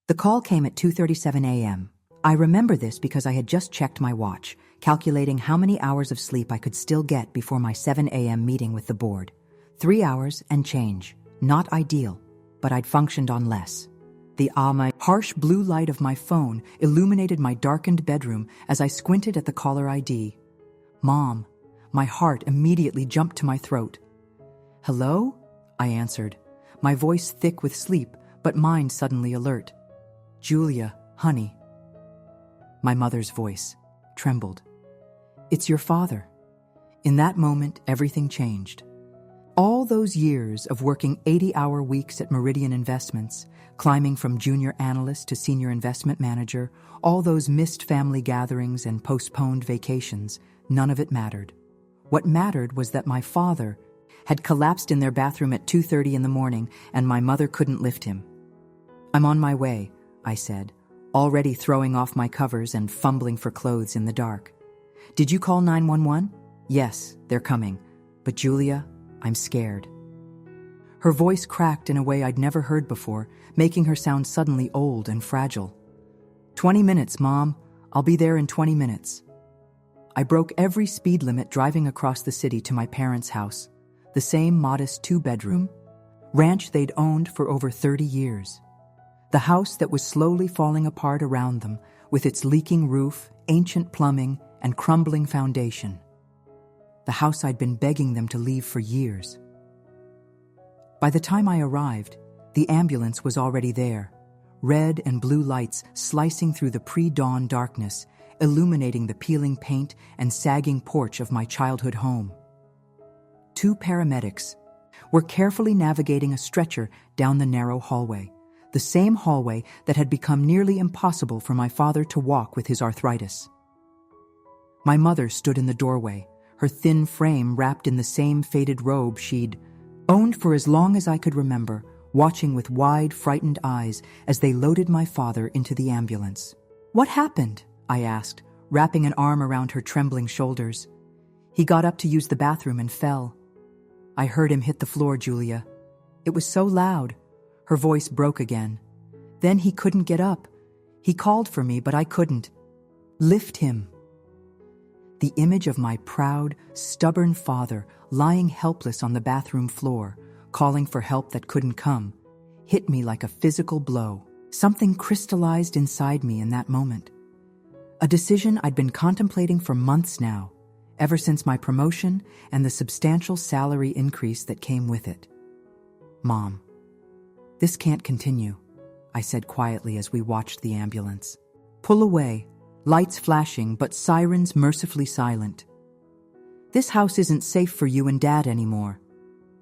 The call came at 2:37 a.m. I remember this because I had just checked my watch, calculating how many hours of sleep I could still get before my 7 a.m. meeting with the board. 3 hours and change. Not ideal, but I'd functioned on less. The harsh blue light of my phone illuminated my darkened bedroom as I squinted at the caller ID. Mom. My heart immediately jumped to my throat. Hello? I answered, my voice thick with sleep, but mind suddenly alert. Julia, honey. My mother's voice trembled. It's your father. In that moment, everything changed. All those years of working 80-hour weeks at Meridian Investments, climbing from junior analyst to senior investment manager, all those missed family gatherings and postponed vacations, none of it mattered. What mattered was that my father had collapsed in their bathroom at 2:30 in the morning and my mother couldn't lift him. I'm on my way, I said, already throwing off my covers and fumbling for clothes in the dark. Did you call 911? Yes, they're coming. But Julia, I'm scared. Her voice cracked in a way I'd never heard before, making her sound suddenly old and fragile. 20 minutes, Mom. I'll be there in 20 minutes. I broke every speed limit driving across the city to my parents' house, the same modest 2-bedroom ranch they'd owned for over 30 years. The house that was slowly falling apart around them, with its leaking roof, ancient plumbing, and crumbling foundation. The house I'd been begging them to leave for years. By the time I arrived, the ambulance was already there, red and blue lights slicing through the pre-dawn darkness, illuminating the peeling paint and sagging porch of my childhood home. 2 paramedics were carefully navigating a stretcher down the narrow hallway, the same hallway that had become nearly impossible for my father to walk with his arthritis. My mother stood in the doorway, her thin frame wrapped in the same faded robe she'd owned for as long as I could remember, watching with wide, frightened eyes as they loaded my father into the ambulance. What happened? I asked, wrapping an arm around her trembling shoulders. He got up to use the bathroom and fell. I heard him hit the floor, Julia. It was so loud. Her voice broke again. Then he couldn't get up. He called for me, but I couldn't. Lift him. The image of my proud, stubborn father lying helpless on the bathroom floor, calling for help that couldn't come, hit me like a physical blow. Something crystallized inside me in that moment. A decision I'd been contemplating for months now, ever since my promotion and the substantial salary increase that came with it. Mom, this can't continue, I said quietly as we watched the ambulance pull away, lights flashing but sirens mercifully silent. This house isn't safe for you and Dad anymore.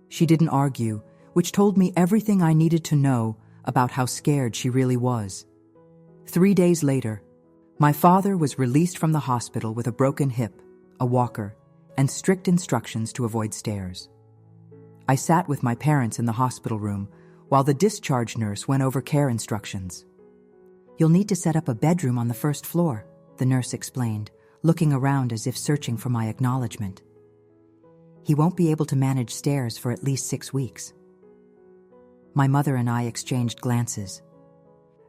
She didn't argue, which told me everything I needed to know about how scared she really was. 3 days later, my father was released from the hospital with a broken hip, a walker, and strict instructions to avoid stairs. I sat with my parents in the hospital room while the discharge nurse went over care instructions. You'll need to set up a bedroom on the first floor, the nurse explained, looking around as if searching for my acknowledgement. He won't be able to manage stairs for at least 6 weeks. My mother and I exchanged glances.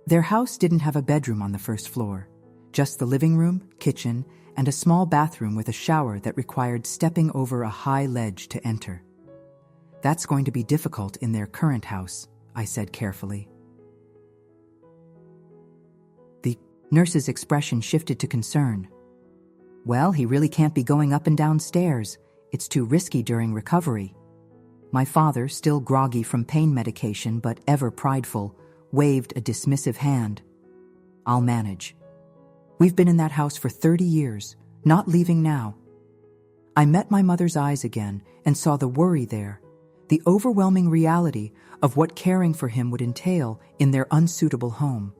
Their house didn't have a bedroom on the first floor, just the living room, kitchen, and a small bathroom with a shower that required stepping over a high ledge to enter. That's going to be difficult in their current house, I said carefully. The nurse's expression shifted to concern. Well, he really can't be going up and down stairs. It's too risky during recovery. My father, still groggy from pain medication but ever prideful, waved a dismissive hand. I'll manage. We've been in that house for 30 years, not leaving now. I met my mother's eyes again and saw the worry there, the overwhelming reality of what caring for him would entail in their unsuitable home.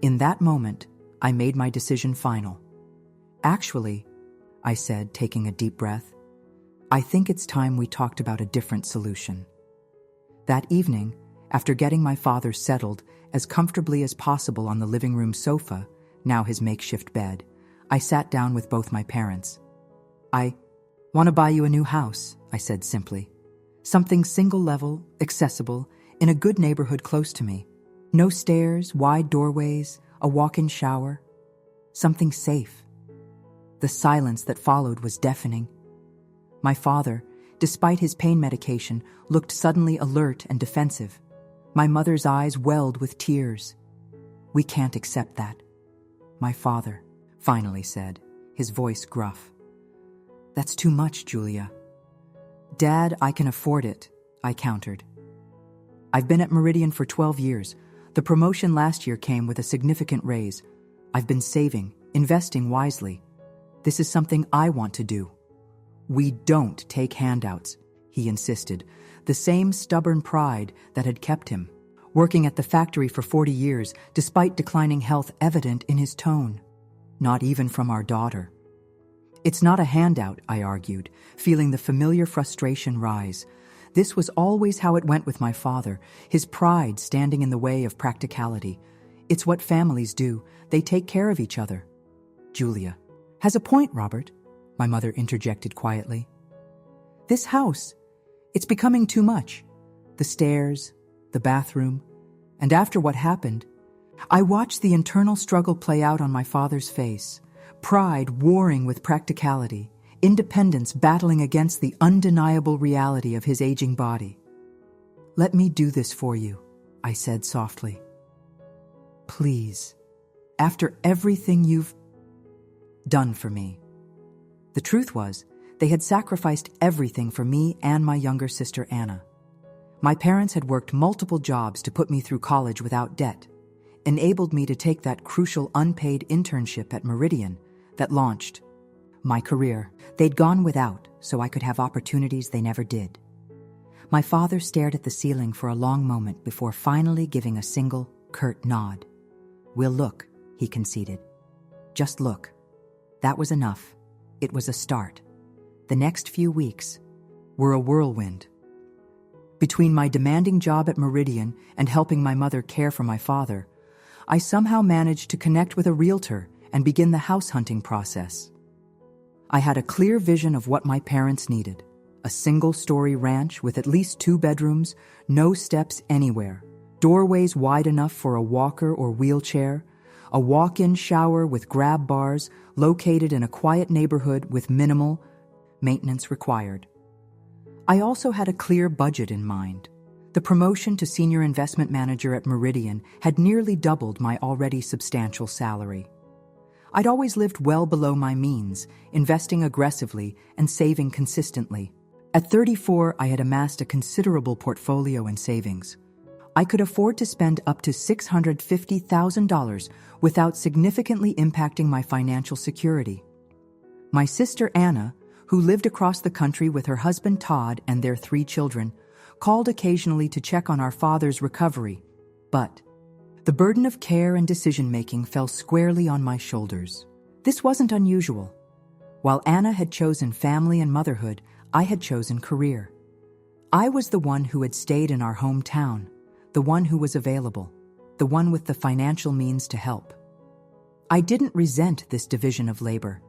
In that moment, I made my decision final. Actually, I said, taking a deep breath, I think it's time we talked about a different solution. That evening, after getting my father settled as comfortably as possible on the living room sofa, now his makeshift bed, I sat down with both my parents. I want to buy you a new house, I said simply. Something single-level, accessible, in a good neighborhood close to me. No stairs, wide doorways, a walk-in shower. Something safe. The silence that followed was deafening. My father, despite his pain medication, looked suddenly alert and defensive. My mother's eyes welled with tears. "We can't accept that," my father finally said, his voice gruff. "That's too much, Julia." "Dad, I can afford it," I countered. "I've been at Meridian for 12 years. The promotion last year came with a significant raise. I've been saving, investing wisely. This is something I want to do." "We don't take handouts," he insisted, the same stubborn pride that had kept him working at the factory for 40 years, despite declining health evident in his tone. "Not even from our daughter." "It's not a handout," I argued, feeling the familiar frustration rise. This was always how it went with my father, his pride standing in the way of practicality. It's what families do. They take care of each other. "Julia has a point, Robert," my mother interjected quietly. "This house, it's becoming too much. The stairs, the bathroom, and after what happened, I watched the internal struggle play out on my father's face. Pride warring with practicality, independence battling against the undeniable reality of his aging body. "Let me do this for you," I said softly. "Please, after everything you've done for me." The truth was, they had sacrificed everything for me and my younger sister Anna. My parents had worked multiple jobs to put me through college without debt, enabled me to take that crucial unpaid internship at Meridian that launched my career. They'd gone without so I could have opportunities they never did. My father stared at the ceiling for a long moment before finally giving a single, curt nod. "We'll look," he conceded. "Just look." That was enough. It was a start. The next few weeks were a whirlwind. Between my demanding job at Meridian and helping my mother care for my father, I somehow managed to connect with a realtor and begin the house hunting process. I had a clear vision of what my parents needed: a single-story ranch with at least 2 bedrooms, no steps anywhere, doorways wide enough for a walker or wheelchair, a walk-in shower with grab bars located in a quiet neighborhood with minimal maintenance required. I also had a clear budget in mind. The promotion to senior investment manager at Meridian had nearly doubled my already substantial salary. I'd always lived well below my means, investing aggressively and saving consistently. At 34, I had amassed a considerable portfolio in savings. I could afford to spend up to $650,000 without significantly impacting my financial security. My sister Anna, who lived across the country with her husband Todd and their 3 children, called occasionally to check on our father's recovery, but the burden of care and decision-making fell squarely on my shoulders. This wasn't unusual. While Anna had chosen family and motherhood, I had chosen career. I was the one who had stayed in our hometown, the one who was available, the one with the financial means to help. I didn't resent this division of labor.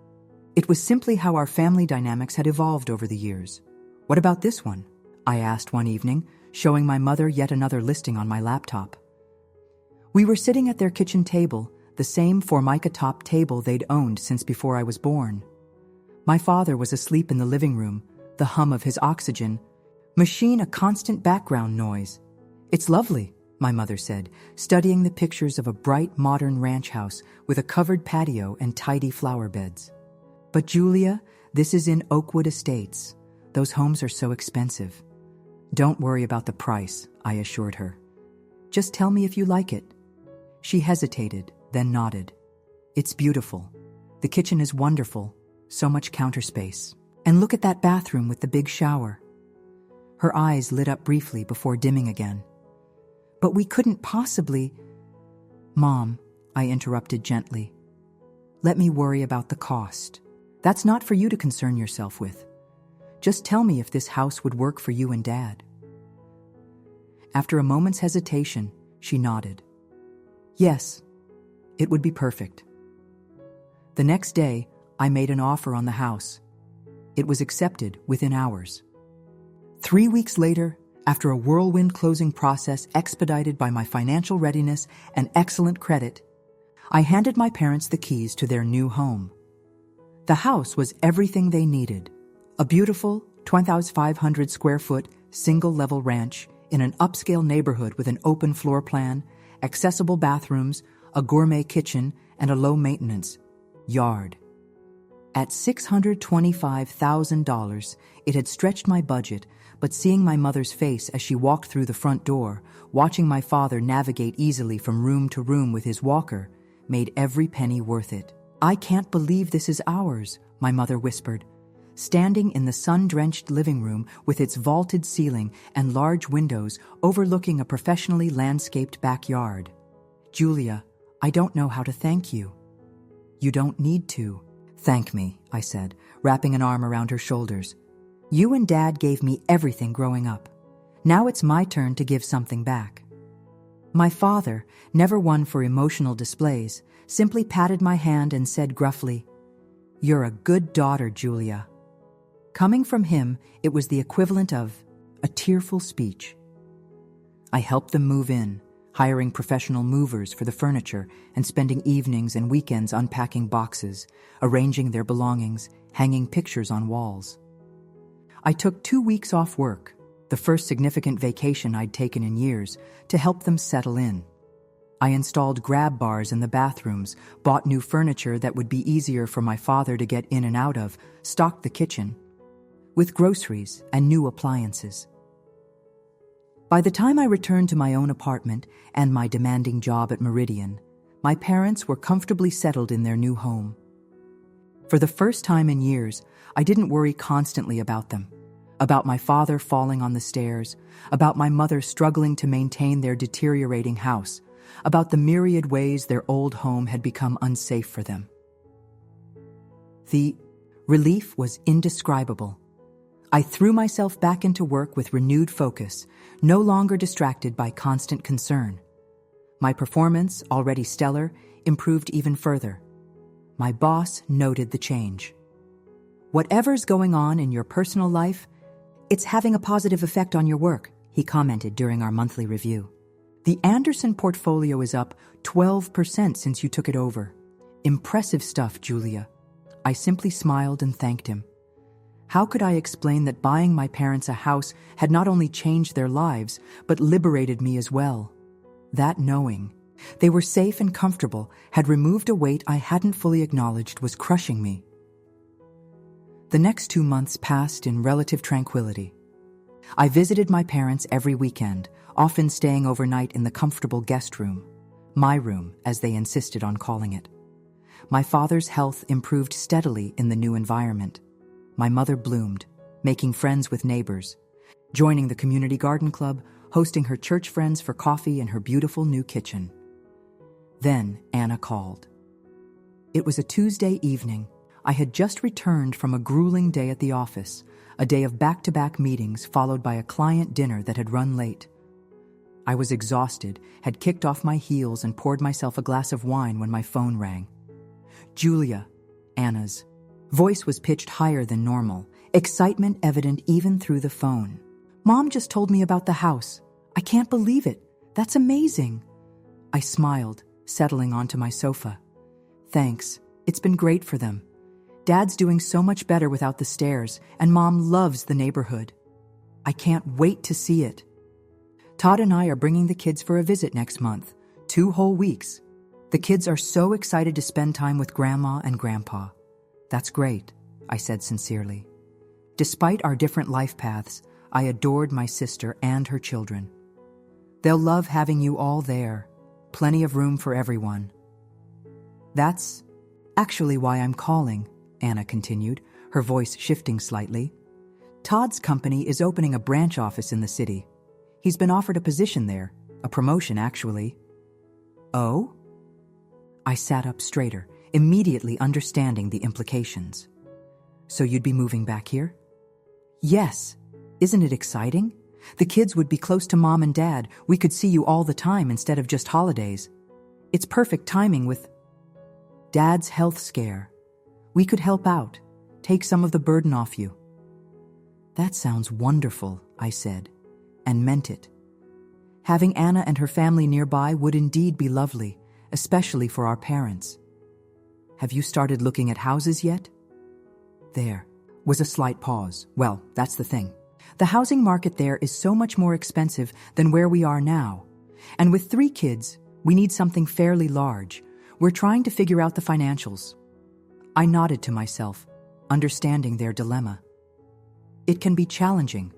It was simply how our family dynamics had evolved over the years. "What about this one?" I asked one evening, showing my mother yet another listing on my laptop. We were sitting at their kitchen table, the same Formica-top table they'd owned since before I was born. My father was asleep in the living room, the hum of his oxygen machine a constant background noise. "It's lovely," my mother said, studying the pictures of a bright, modern ranch house with a covered patio and tidy flower beds. "But Julia, this is in Oakwood Estates. Those homes are so expensive." "Don't worry about the price," I assured her. "Just tell me if you like it." She hesitated, then nodded. "It's beautiful. The kitchen is wonderful, so much counter space. And look at that bathroom with the big shower." Her eyes lit up briefly before dimming again. "But we couldn't possibly—" "Mom," I interrupted gently, "let me worry about the cost. That's not for you to concern yourself with. Just tell me if this house would work for you and Dad." After a moment's hesitation, she nodded. "Yes, it would be perfect." The next day, I made an offer on the house. It was accepted within hours. 3 weeks later, After a whirlwind closing process expedited by my financial readiness and excellent credit, I handed my parents the keys to their new home. The house was everything they needed. A beautiful 2,500 square foot single-level ranch in an upscale neighborhood with an open floor plan, accessible bathrooms, a gourmet kitchen, and a low-maintenance yard. At $625,000, it had stretched my budget, but seeing my mother's face as she walked through the front door, watching my father navigate easily from room to room with his walker, made every penny worth it. "I can't believe this is ours," my mother whispered, standing in the sun-drenched living room with its vaulted ceiling and large windows overlooking a professionally landscaped backyard. "Julia, I don't know how to thank you." "You don't need to." "Thank me," I said, wrapping an arm around her shoulders. "You and Dad gave me everything growing up. Now it's my turn to give something back." My father, never one for emotional displays, simply patted my hand and said gruffly, "You're a good daughter, Julia." Coming from him, it was the equivalent of a tearful speech. I helped them move in, hiring professional movers for the furniture and spending evenings and weekends unpacking boxes, arranging their belongings, hanging pictures on walls. I took 2 weeks off work, the first significant vacation I'd taken in years, to help them settle in. I installed grab bars in the bathrooms, bought new furniture that would be easier for my father to get in and out of, stocked the kitchen with groceries and new appliances. By the time I returned to my own apartment and my demanding job at Meridian, my parents were comfortably settled in their new home. For the first time in years, I didn't worry constantly about them, about my father falling on the stairs, about my mother struggling to maintain their deteriorating house, about the myriad ways their old home had become unsafe for them. The relief was indescribable. I threw myself back into work with renewed focus, no longer distracted by constant concern. My performance, already stellar, improved even further. My boss noted the change. "Whatever's going on in your personal life, it's having a positive effect on your work," he commented during our monthly review. "The Anderson portfolio is up 12% since you took it over. Impressive stuff, Julia." I simply smiled and thanked him. How could I explain that buying my parents a house had not only changed their lives, but liberated me as well? That knowing they were safe and comfortable had removed a weight I hadn't fully acknowledged was crushing me. The next 2 months passed in relative tranquility. I visited my parents every weekend, often staying overnight in the comfortable guest room, my room, as they insisted on calling it. My father's health improved steadily in the new environment. My mother bloomed, making friends with neighbors, joining the community garden club, hosting her church friends for coffee in her beautiful new kitchen. Then Anna called. It was a Tuesday evening. I had just returned from a grueling day at the office, a day of back-to-back meetings followed by a client dinner that had run late. I was exhausted, had kicked off my heels and poured myself a glass of wine when my phone rang. "Julia," Anna's voice was pitched higher than normal, excitement evident even through the phone. "Mom just told me about the house. I can't believe it. That's amazing." I smiled, settling onto my sofa. "Thanks. It's been great for them. Dad's doing so much better without the stairs, and Mom loves the neighborhood. I can't wait to see it. Todd and I are bringing the kids for a visit next month, 2 whole weeks. The kids are so excited to spend time with Grandma and Grandpa." "That's great," I said sincerely. Despite our different life paths, I adored my sister and her children. "They'll love having you all there. Plenty of room for everyone." "That's actually why I'm calling," Anna continued, her voice shifting slightly. "Todd's company is opening a branch office in the city. He's been offered a position there, a promotion actually." "Oh?" I sat up straighter, immediately understanding the implications. "So you'd be moving back here?" "Yes. Isn't it exciting? The kids would be close to Mom and Dad. We could see you all the time instead of just holidays. It's perfect timing with Dad's health scare. We could help out, take some of the burden off you." "That sounds wonderful," I said, and meant it. Having Anna and her family nearby would indeed be lovely, especially for our parents. Have you started looking at houses yet? There was a slight pause. Well, that's the thing. The housing market there is so much more expensive than where we are now. And with 3 kids, we need something fairly large. We're trying to figure out the financials. I nodded to myself, understanding their dilemma. It can be challenging,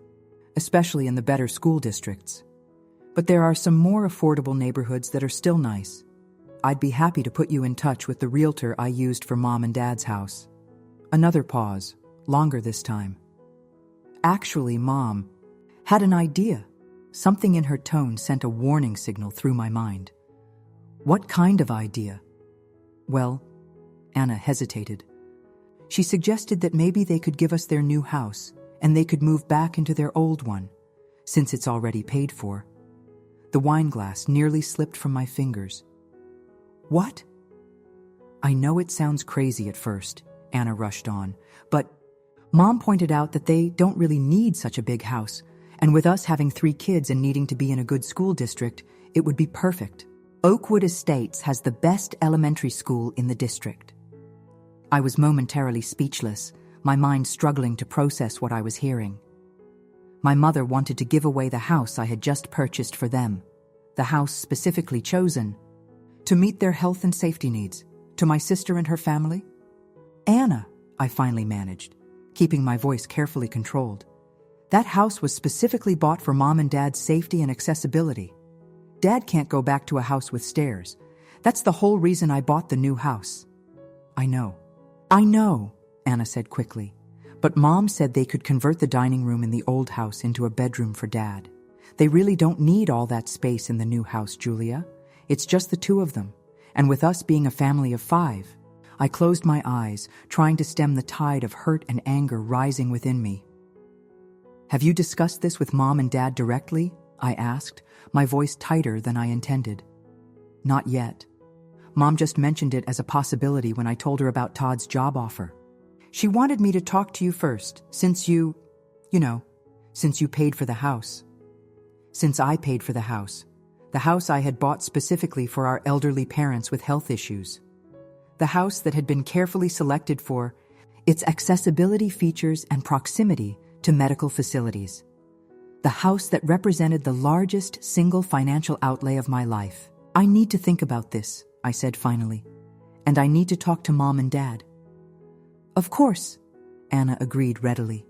especially in the better school districts. But there are some more affordable neighborhoods that are still nice. I'd be happy to put you in touch with the realtor I used for Mom and Dad's house. Another pause, longer this time. Actually, Mom had an idea. Something in her tone sent a warning signal through my mind. What kind of idea? Well, Anna hesitated. She suggested that maybe they could give us their new house and they could move back into their old one, since it's already paid for. The wine glass nearly slipped from my fingers. What? I know it sounds crazy at first, Anna rushed on, but Mom pointed out that they don't really need such a big house, and with us having 3 kids and needing to be in a good school district, it would be perfect. Oakwood Estates has the best elementary school in the district. I was momentarily speechless, my mind struggling to process what I was hearing. My mother wanted to give away the house I had just purchased for them, the house specifically chosen to meet their health and safety needs, to my sister and her family. Anna, I finally managed, keeping my voice carefully controlled. That house was specifically bought for Mom and Dad's safety and accessibility. Dad can't go back to a house with stairs. That's the whole reason I bought the new house. I know, Anna said quickly. But Mom said they could convert the dining room in the old house into a bedroom for Dad. They really don't need all that space in the new house, Julia. It's just the 2 of them. And with us being a family of 5, I closed my eyes, trying to stem the tide of hurt and anger rising within me. Have you discussed this with Mom and Dad directly? I asked, my voice tighter than I intended. Not yet. Mom just mentioned it as a possibility when I told her about Todd's job offer. She wanted me to talk to you first, since you paid for the house. Since I paid for the house I had bought specifically for our elderly parents with health issues. The house that had been carefully selected for its accessibility features and proximity to medical facilities. The house that represented the largest single financial outlay of my life. I need to think about this, I said finally, and I need to talk to Mom and Dad. Of course, Anna agreed readily.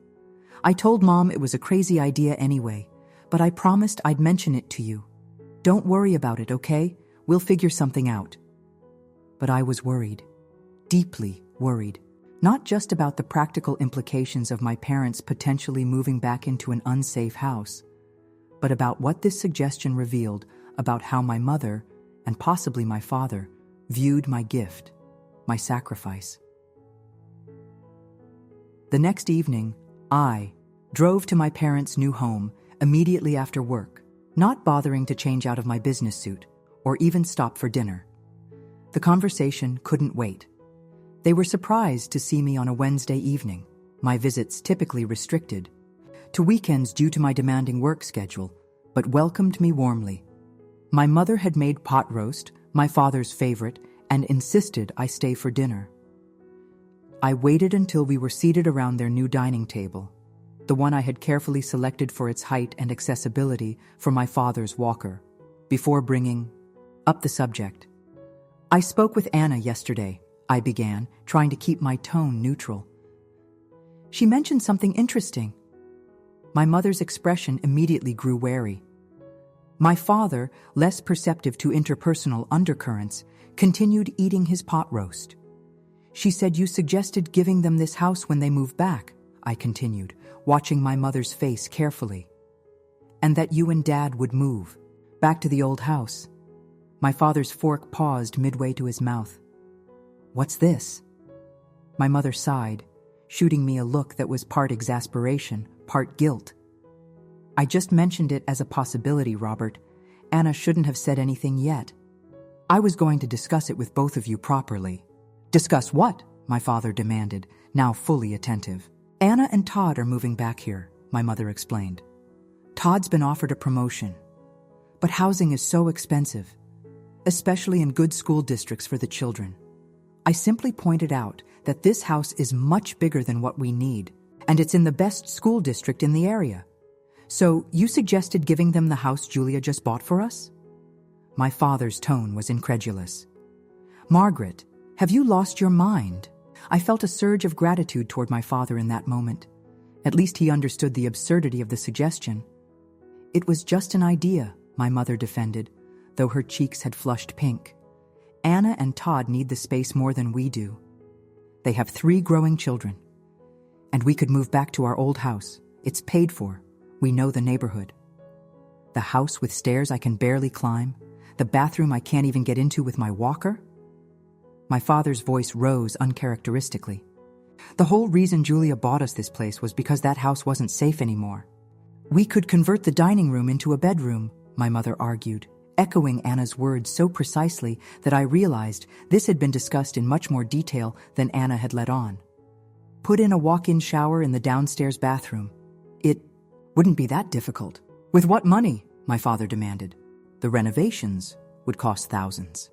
I told Mom it was a crazy idea anyway, but I promised I'd mention it to you. Don't worry about it, okay? We'll figure something out. But I was worried, deeply worried, not just about the practical implications of my parents potentially moving back into an unsafe house, but about what this suggestion revealed about how my mother, and possibly my father, viewed my gift, my sacrifice. The next evening, I drove to my parents' new home immediately after work, not bothering to change out of my business suit or even stop for dinner. The conversation couldn't wait. They were surprised to see me on a Wednesday evening, my visits typically restricted to weekends due to my demanding work schedule, but welcomed me warmly. My mother had made pot roast, my father's favorite, and insisted I stay for dinner. I waited until we were seated around their new dining table, the one I had carefully selected for its height and accessibility for my father's walker, before bringing up the subject. I spoke with Anna yesterday, I began, trying to keep my tone neutral. She mentioned something interesting. My mother's expression immediately grew wary. My father, less perceptive to interpersonal undercurrents, continued eating his pot roast. She said you suggested giving them this house when they move back, I continued, watching my mother's face carefully. And that you and Dad would move back to the old house. My father's fork paused midway to his mouth. What's this? My mother sighed, shooting me a look that was part exasperation, part guilt. I just mentioned it as a possibility, Robert. Anna shouldn't have said anything yet. I was going to discuss it with both of you properly. Discuss what? My father demanded, now fully attentive. Anna and Todd are moving back here, my mother explained. Todd's been offered a promotion. But housing is so expensive, especially in good school districts for the children. I simply pointed out that this house is much bigger than what we need, and it's in the best school district in the area. So you suggested giving them the house Julia just bought for us? My father's tone was incredulous. Margaret, have you lost your mind? I felt a surge of gratitude toward my father in that moment. At least he understood the absurdity of the suggestion. It was just an idea, my mother defended, though her cheeks had flushed pink. Anna and Todd need the space more than we do. They have 3 growing children. And we could move back to our old house. It's paid for. We know the neighborhood. The house with stairs I can barely climb. The bathroom I can't even get into with my walker. My father's voice rose uncharacteristically. The whole reason Julia bought us this place was because that house wasn't safe anymore. We could convert the dining room into a bedroom, my mother argued, echoing Anna's words so precisely that I realized this had been discussed in much more detail than Anna had let on. Put in a walk-in shower in the downstairs bathroom. It wouldn't be that difficult. With what money? My father demanded. The renovations would cost thousands.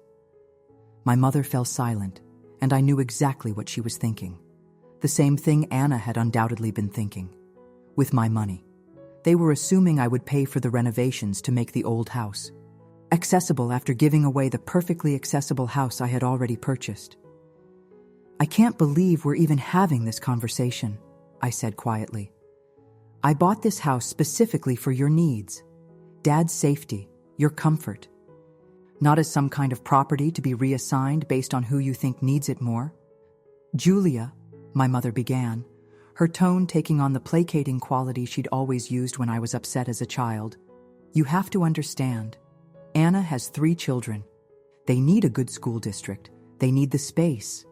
My mother fell silent, and I knew exactly what she was thinking. The same thing Anna had undoubtedly been thinking. With my money. They were assuming I would pay for the renovations to make the old house accessible after giving away the perfectly accessible house I had already purchased. I can't believe we're even having this conversation, I said quietly. I bought this house specifically for your needs. Dad's safety, your comfort. Not as some kind of property to be reassigned based on who you think needs it more. Julia, my mother began, her tone taking on the placating quality she'd always used when I was upset as a child. You have to understand. Anna has 3 children. They need a good school district. They need the space.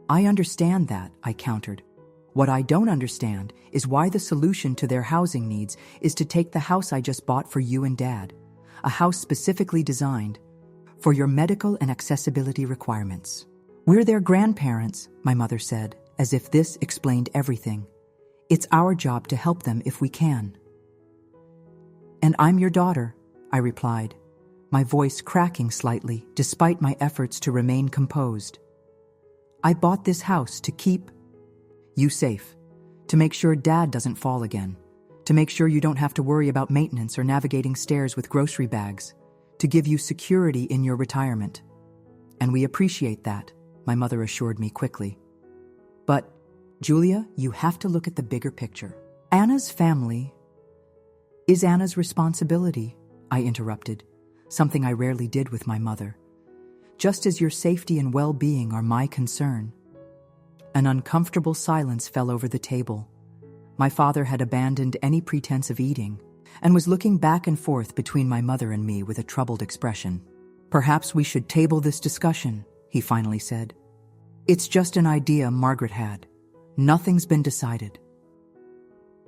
I understand that, I countered. What I don't understand is why the solution to their housing needs is to take the house I just bought for you and Dad, a house specifically designed for your medical and accessibility requirements. We're their grandparents, my mother said, as if this explained everything. It's our job to help them if we can. And I'm your daughter, I replied, my voice cracking slightly despite my efforts to remain composed. I bought this house to keep you safe, to make sure Dad doesn't fall again, to make sure you don't have to worry about maintenance or navigating stairs with grocery bags, to give you security in your retirement. And we appreciate that, my mother assured me quickly. But, Julia, you have to look at the bigger picture. Anna's family is Anna's responsibility, I interrupted, something I rarely did with my mother. Just as your safety and well-being are my concern. An uncomfortable silence fell over the table. My father had abandoned any pretense of eating and was looking back and forth between my mother and me with a troubled expression. Perhaps we should table this discussion, he finally said. It's just an idea Margaret had. Nothing's been decided.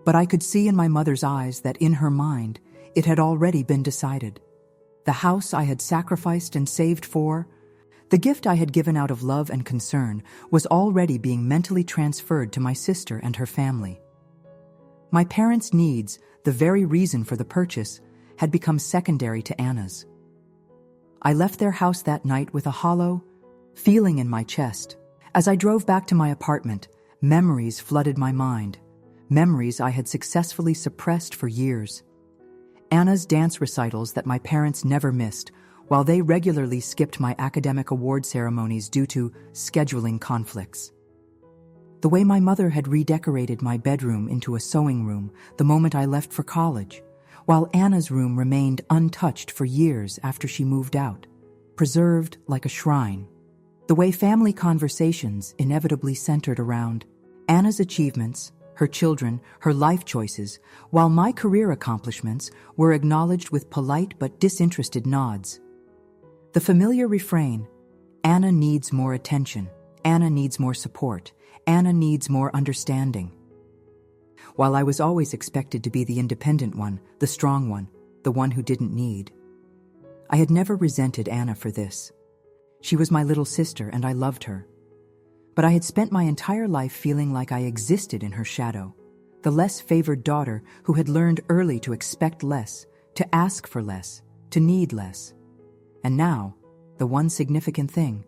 But I could see in my mother's eyes that in her mind, it had already been decided. The house I had sacrificed and saved for, the gift I had given out of love and concern, was already being mentally transferred to my sister and her family. My parents' needs, the very reason for the purchase, had become secondary to Anna's. I left their house that night with a hollow feeling in my chest. As I drove back to my apartment, memories flooded my mind, memories I had successfully suppressed for years. Anna's dance recitals that my parents never missed, while they regularly skipped my academic award ceremonies due to scheduling conflicts. The way my mother had redecorated my bedroom into a sewing room the moment I left for college, while Anna's room remained untouched for years after she moved out, preserved like a shrine. The way family conversations inevitably centered around Anna's achievements, her children, her life choices, while my career accomplishments were acknowledged with polite but disinterested nods. The familiar refrain, Anna needs more attention, Anna needs more support, Anna needs more understanding. While I was always expected to be the independent one, the strong one, the one who didn't need, I had never resented Anna for this. She was my little sister and I loved her. But I had spent my entire life feeling like I existed in her shadow, the less favored daughter who had learned early to expect less, to ask for less, to need less. And now, the one significant thing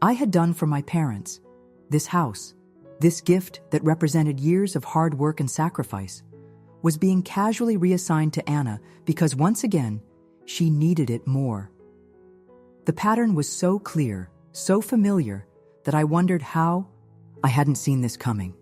I had done for my parents, this house, this gift that represented years of hard work and sacrifice, was being casually reassigned to Anna because once again, she needed it more. The pattern was so clear, so familiar, that I wondered how I hadn't seen this coming.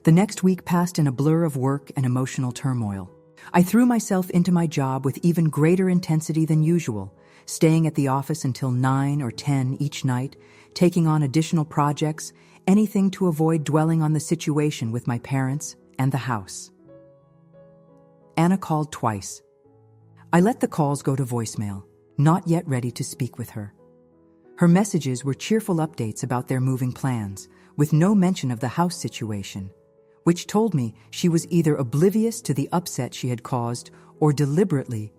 The next week passed in a blur of work and emotional turmoil. I threw myself into my job with even greater intensity than usual, staying at the office until 9 or 10 each night, taking on additional projects, anything to avoid dwelling on the situation with my parents and the house. Anna called twice. I let the calls go to voicemail, not yet ready to speak with her. Her messages were cheerful updates about their moving plans, with no mention of the house situation, which told me she was either oblivious to the upset she had caused or deliberately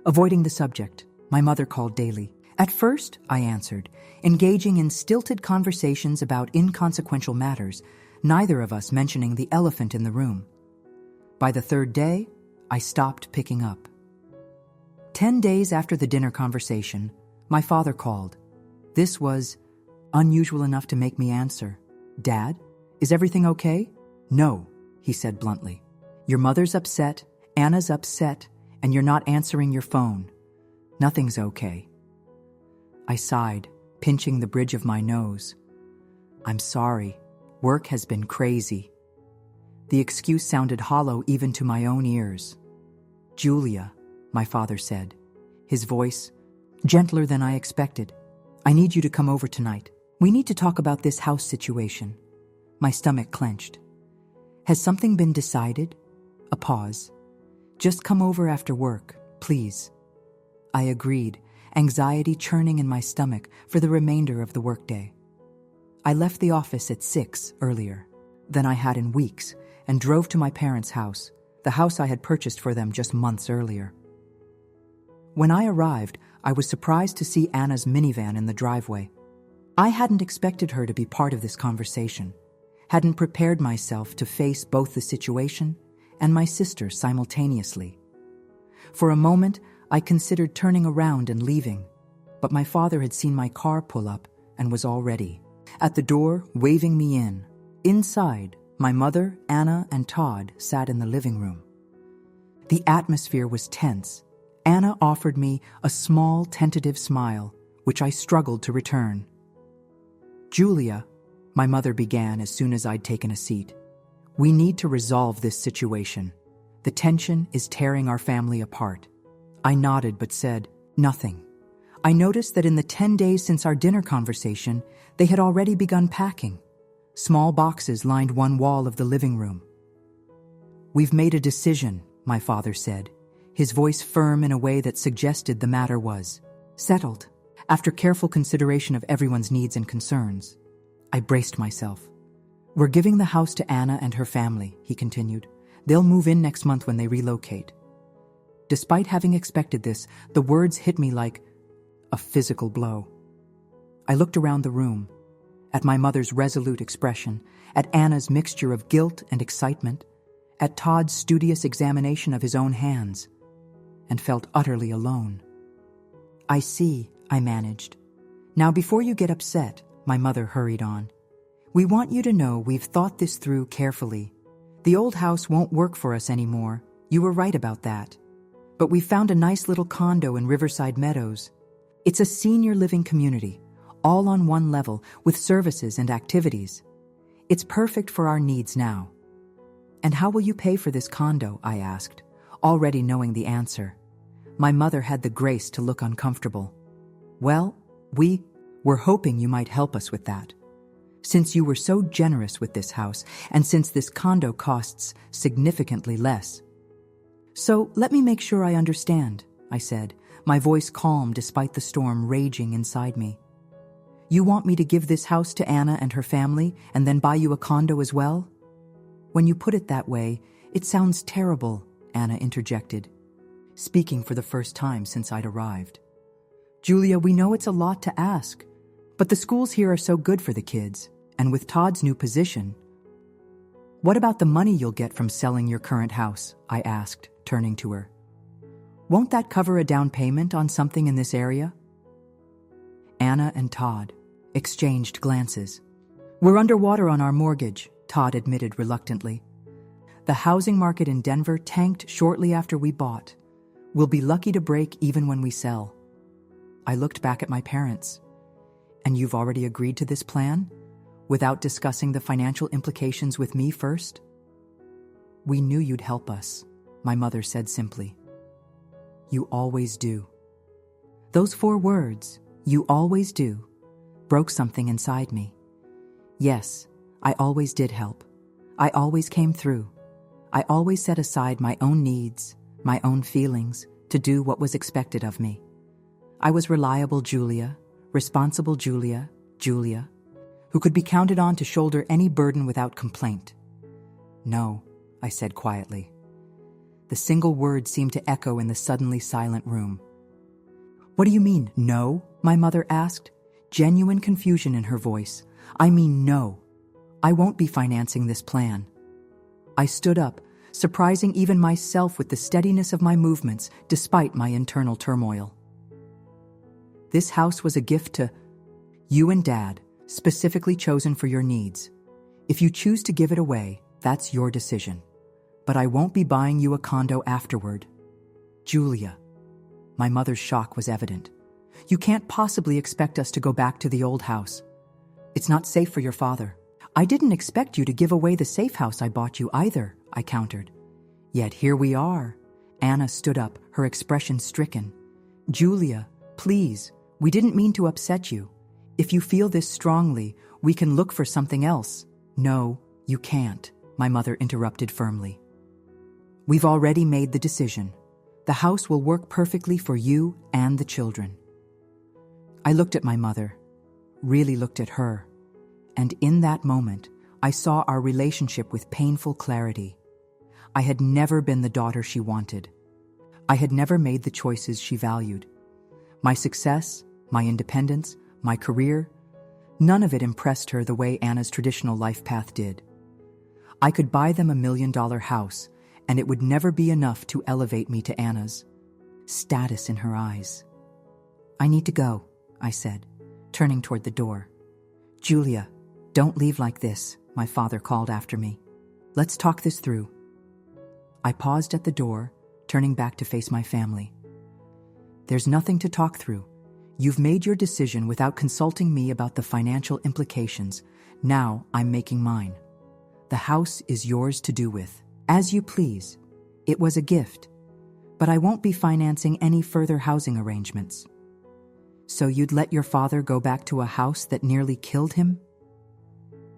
avoiding the subject. My mother called daily. At first, I answered, engaging in stilted conversations about inconsequential matters, neither of us mentioning the elephant in the room. By the third day, I stopped picking up. 10 days after the dinner conversation, my father called. This was unusual enough to make me answer. "Dad, is everything okay?" "No," he said bluntly. "Your mother's upset, Anna's upset, and you're not answering your phone. Nothing's okay." I sighed, pinching the bridge of my nose. "I'm sorry. Work has been crazy." The excuse sounded hollow even to my own ears. "Julia," my father said, his voice gentler than I expected, "I need you to come over tonight. We need to talk about this house situation." My stomach clenched. "Has something been decided?" A pause. "Just come over after work, please." I agreed, anxiety churning in my stomach for the remainder of the workday. I left the office at 6 earlier than I had in weeks and drove to my parents' house, the house I had purchased for them just months earlier. When I arrived, I was surprised to see Anna's minivan in the driveway. I hadn't expected her to be part of this conversation, hadn't prepared myself to face both the situation and my sister simultaneously. For a moment, I considered turning around and leaving, but my father had seen my car pull up and was all ready. At the door, waving me in. Inside, my mother, Anna, and Todd sat in the living room. The atmosphere was tense. Anna offered me a small, tentative smile, which I struggled to return. "Julia," my mother began as soon as I'd taken a seat, "we need to resolve this situation. The tension is tearing our family apart." I nodded but said nothing. I noticed that in the 10 days since our dinner conversation, they had already begun packing. Small boxes lined one wall of the living room. "We've made a decision," my father said, his voice firm in a way that suggested the matter was settled. After careful consideration of everyone's needs and concerns, I braced myself. "We're giving the house to Anna and her family," he continued. "They'll move in next month when they relocate." Despite having expected this, the words hit me like a physical blow. I looked around the room, at my mother's resolute expression, at Anna's mixture of guilt and excitement, at Todd's studious examination of his own hands, and felt utterly alone. "I see," I managed. "Now before you get upset," my mother hurried on, "we want you to know we've thought this through carefully. The old house won't work for us anymore. You were right about that. But we found a nice little condo in Riverside Meadows. It's a senior living community, all on one level, with services and activities. It's perfect for our needs now." "And how will you pay for this condo?" I asked, already knowing the answer. My mother had the grace to look uncomfortable. "Well, we're hoping you might help us with that. Since you were so generous with this house, and since this condo costs significantly less." "So let me make sure I understand," I said, my voice calm despite the storm raging inside me. "You want me to give this house to Anna and her family and then buy you a condo as well?" "When you put it that way, it sounds terrible," Anna interjected, speaking for the first time since I'd arrived. "Julia, we know it's a lot to ask, but the schools here are so good for the kids, and with Todd's new position..." What about the money you'll get from selling your current house? I asked, turning to her. Won't that cover a down payment on something in this area? Anna and Todd exchanged glances. We're underwater on our mortgage, Todd admitted reluctantly. The housing market in Denver tanked shortly after we bought. We'll be lucky to break even when we sell. I looked back at my parents. And you've already agreed to this plan? Without discussing the financial implications with me first? We knew you'd help us, my mother said simply. You always do. Those 4 words, you always do, broke something inside me. Yes, I always did help. I always came through. I always set aside my own needs, my own feelings, to do what was expected of me. I was reliable Julia, responsible Julia, who could be counted on to shoulder any burden without complaint. No, I said quietly. The single word seemed to echo in the suddenly silent room. What do you mean, no? My mother asked, genuine confusion in her voice. I mean no. I won't be financing this plan. I stood up, surprising even myself with the steadiness of my movements despite my internal turmoil. This house was a gift to you and Dad, specifically chosen for your needs. If you choose to give it away, that's your decision. But I won't be buying you a condo afterward. Julia. My mother's shock was evident. You can't possibly expect us to go back to the old house. It's not safe for your father. I didn't expect you to give away the safe house I bought you either, I countered. Yet here we are. Anna stood up, her expression stricken. Julia, please, we didn't mean to upset you. If you feel this strongly, we can look for something else. No, you can't, my mother interrupted firmly. We've already made the decision. The house will work perfectly for you and the children. I looked at my mother, really looked at her, and in that moment, I saw our relationship with painful clarity. I had never been the daughter she wanted. I had never made the choices she valued. My success, my independence, my career, none of it impressed her the way Anna's traditional life path did. I could buy them $1 million house, and it would never be enough to elevate me to Anna's status in her eyes. I need to go, I said, turning toward the door. Julia, don't leave like this, my father called after me. Let's talk this through. I paused at the door, turning back to face my family. There's nothing to talk through. You've made your decision without consulting me about the financial implications. Now I'm making mine. The house is yours to do with, as you please. It was a gift, but I won't be financing any further housing arrangements. So you'd let your father go back to a house that nearly killed him?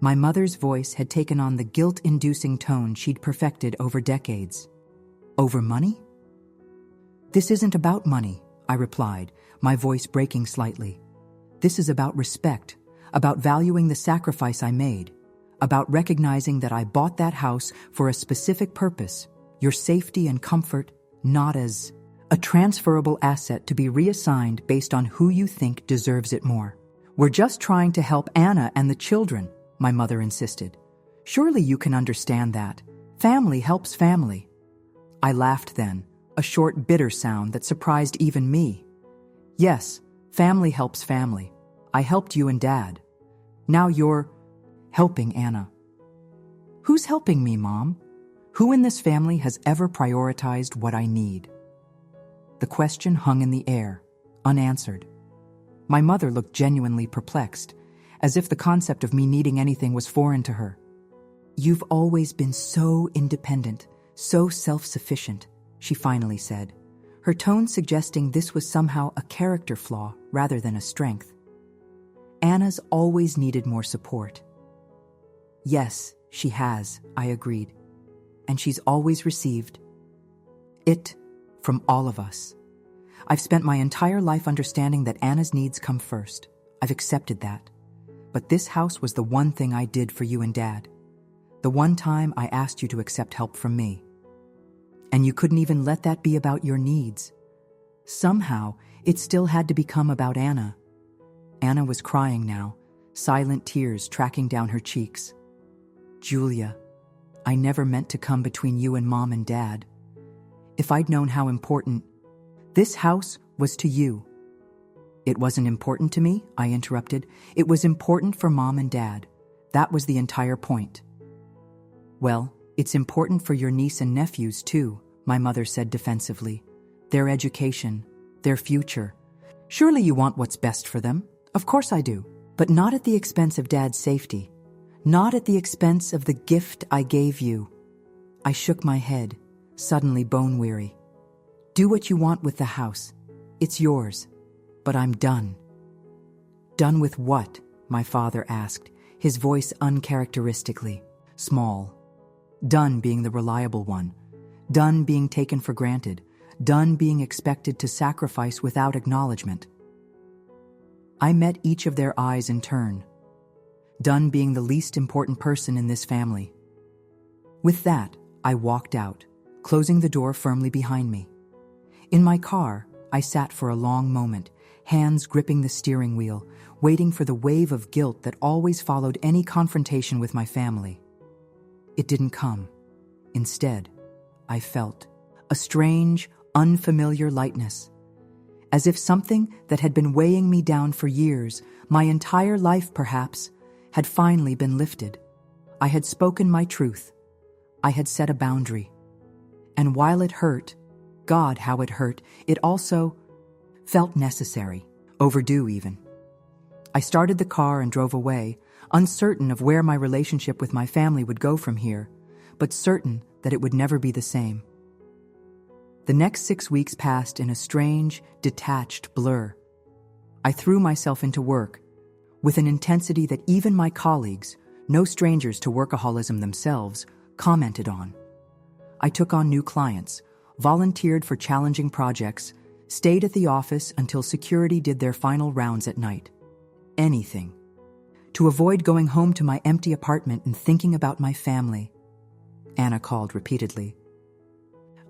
My mother's voice had taken on the guilt-inducing tone she'd perfected over decades. Over money? This isn't about money, I replied, my voice breaking slightly. This is about respect, about valuing the sacrifice I made, about recognizing that I bought that house for a specific purpose, your safety and comfort, not as a transferable asset to be reassigned based on who you think deserves it more. We're just trying to help Anna and the children, my mother insisted. Surely you can understand that. Family helps family. I laughed then, a short, bitter sound that surprised even me. Yes, family helps family. I helped you and Dad. Now you're helping Anna. Who's helping me, Mom? Who in this family has ever prioritized what I need? The question hung in the air, unanswered. My mother looked genuinely perplexed, as if the concept of me needing anything was foreign to her. You've always been so independent, so self-sufficient, she finally said, her tone suggesting this was somehow a character flaw rather than a strength. Anna's always needed more support. Yes, she has, I agreed. And she's always received it from all of us. I've spent my entire life understanding that Anna's needs come first. I've accepted that. But this house was the one thing I did for you and Dad. The one time I asked you to accept help from me. And you couldn't even let that be about your needs. Somehow, it still had to become about Anna. Anna was crying now, silent tears tracking down her cheeks. Julia, I never meant to come between you and Mom and Dad. If I'd known how important this house was to you." "It wasn't important to me," I interrupted. "It was important for Mom and Dad. That was the entire point." "Well, it's important for your niece and nephews too," my mother said defensively. "Their education, their future. Surely you want what's best for them?" "Of course I do, but not at the expense of Dad's safety. Not at the expense of the gift I gave you." I shook my head, suddenly bone-weary. "Do what you want with the house. It's yours. But I'm done." "Done with what?" my father asked, his voice uncharacteristically small. Done being the reliable one. Done being taken for granted. Done being expected to sacrifice without acknowledgement. I met each of their eyes in turn. Done being the least important person in this family. With that, I walked out, closing the door firmly behind me. In my car, I sat for a long moment, hands gripping the steering wheel, waiting for the wave of guilt that always followed any confrontation with my family. It didn't come. Instead, I felt a strange, unfamiliar lightness, as if something that had been weighing me down for years, my entire life perhaps, had finally been lifted. I had spoken my truth. I had set a boundary. And while it hurt, God, how it hurt, it also felt necessary, overdue even. I started the car and drove away, uncertain of where my relationship with my family would go from here, but certain that it would never be the same. The next 6 weeks passed in a strange, detached blur. I threw myself into work, with an intensity that even my colleagues, no strangers to workaholism themselves, commented on. I took on new clients, volunteered for challenging projects, stayed at the office until security did their final rounds at night. Anything to avoid going home to my empty apartment and thinking about my family. Anna called repeatedly.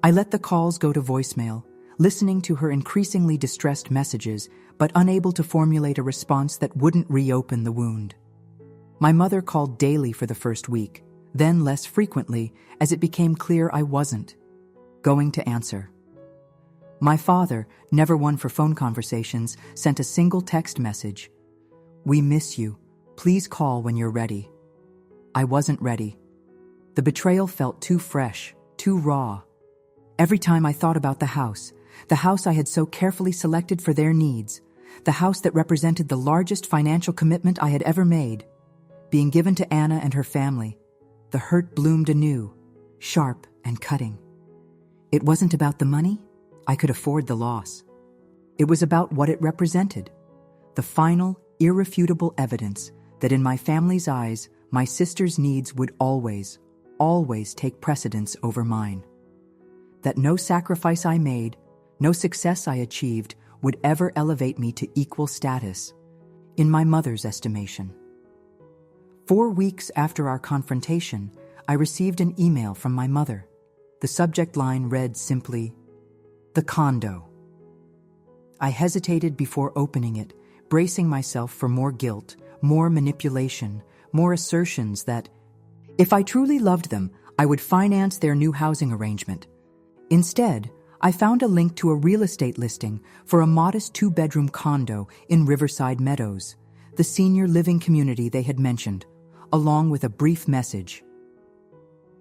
I let the calls go to voicemail, listening to her increasingly distressed messages, but unable to formulate a response that wouldn't reopen the wound. My mother called daily for the first week, then less frequently as it became clear I wasn't going to answer. My father, never one for phone conversations, sent a single text message. "We miss you. Please call when you're ready." I wasn't ready. The betrayal felt too fresh, too raw. Every time I thought about the house I had so carefully selected for their needs, the house that represented the largest financial commitment I had ever made, being given to Anna and her family, the hurt bloomed anew, sharp and cutting. It wasn't about the money. I could afford the loss. It was about what it represented, the final, irrefutable evidence that in my family's eyes, my sister's needs would always, always take precedence over mine. That no sacrifice I made, no success I achieved would ever elevate me to equal status, in my mother's estimation. 4 weeks after our confrontation, I received an email from my mother. The subject line read simply, "The condo." I hesitated before opening it, bracing myself for more guilt, more manipulation, more assertions that, if I truly loved them, I would finance their new housing arrangement. Instead, I found a link to a real estate listing for a modest 2-bedroom condo in Riverside Meadows, the senior living community they had mentioned, along with a brief message.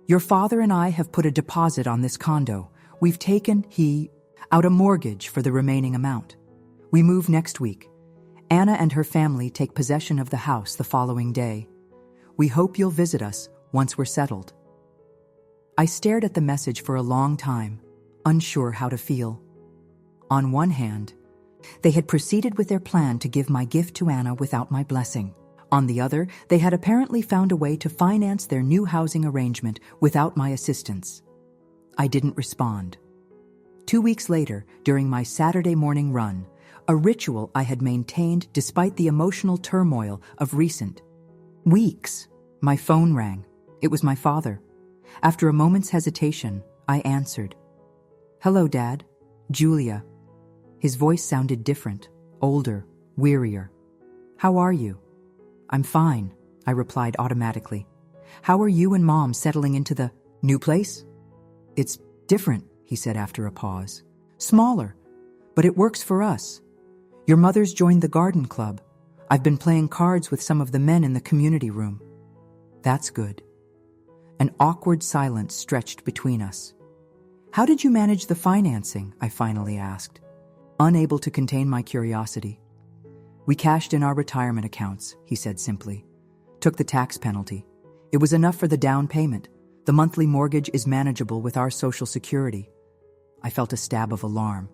"Your father and I have put a deposit on this condo. We've taken, out a mortgage for the remaining amount. We move next week. Anna and her family take possession of the house the following day. We hope you'll visit us once we're settled." I stared at the message for a long time, unsure how to feel. On one hand, they had proceeded with their plan to give my gift to Anna without my blessing. On the other, they had apparently found a way to finance their new housing arrangement without my assistance. I didn't respond. 2 weeks later, during my Saturday morning run, a ritual I had maintained despite the emotional turmoil of recent weeks, my phone rang. It was my father. After a moment's hesitation, I answered. "Hello, Dad. Julia." His voice sounded different, older, wearier. "How are you?" "I'm fine," I replied automatically. How are you and Mom settling into the new place? It's different, he said after a pause. Smaller, but it works for us. Your mother's joined the garden club. I've been playing cards with some of the men in the community room. That's good. An awkward silence stretched between us. How did you manage the financing? I finally asked, unable to contain my curiosity. We cashed in our retirement accounts, he said simply. Took the tax penalty. It was enough for the down payment. The monthly mortgage is manageable with our Social Security. I felt a stab of alarm.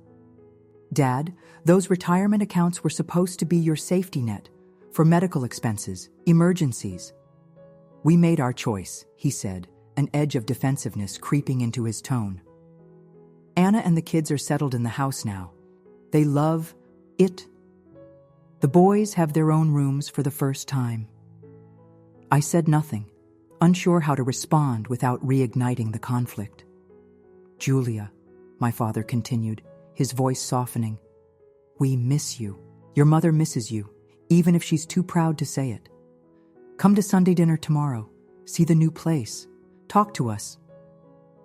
Dad, those retirement accounts were supposed to be your safety net for medical expenses, emergencies. We made our choice, he said, an edge of defensiveness creeping into his tone. Anna and the kids are settled in the house now. They love it. The boys have their own rooms for the first time. I said nothing, unsure how to respond without reigniting the conflict. Julia, my father continued, his voice softening. We miss you. Your mother misses you, even if she's too proud to say it. Come to Sunday dinner tomorrow. See the new place. Talk to us.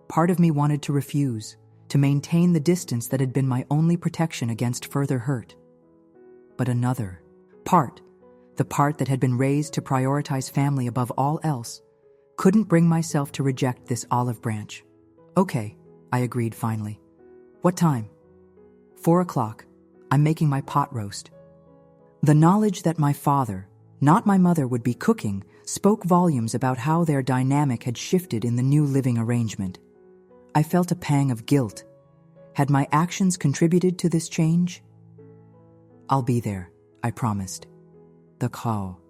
Part of me wanted to refuse, to maintain the distance that had been my only protection against further hurt. But another part, the part that had been raised to prioritize family above all else, couldn't bring myself to reject this olive branch. Okay, I agreed finally. What time? 4 o'clock. I'm making my pot roast. The knowledge that my father, not my mother, would be cooking spoke volumes about how their dynamic had shifted in the new living arrangement. I felt a pang of guilt. Had my actions contributed to this change? I'll be there, I promised. The call.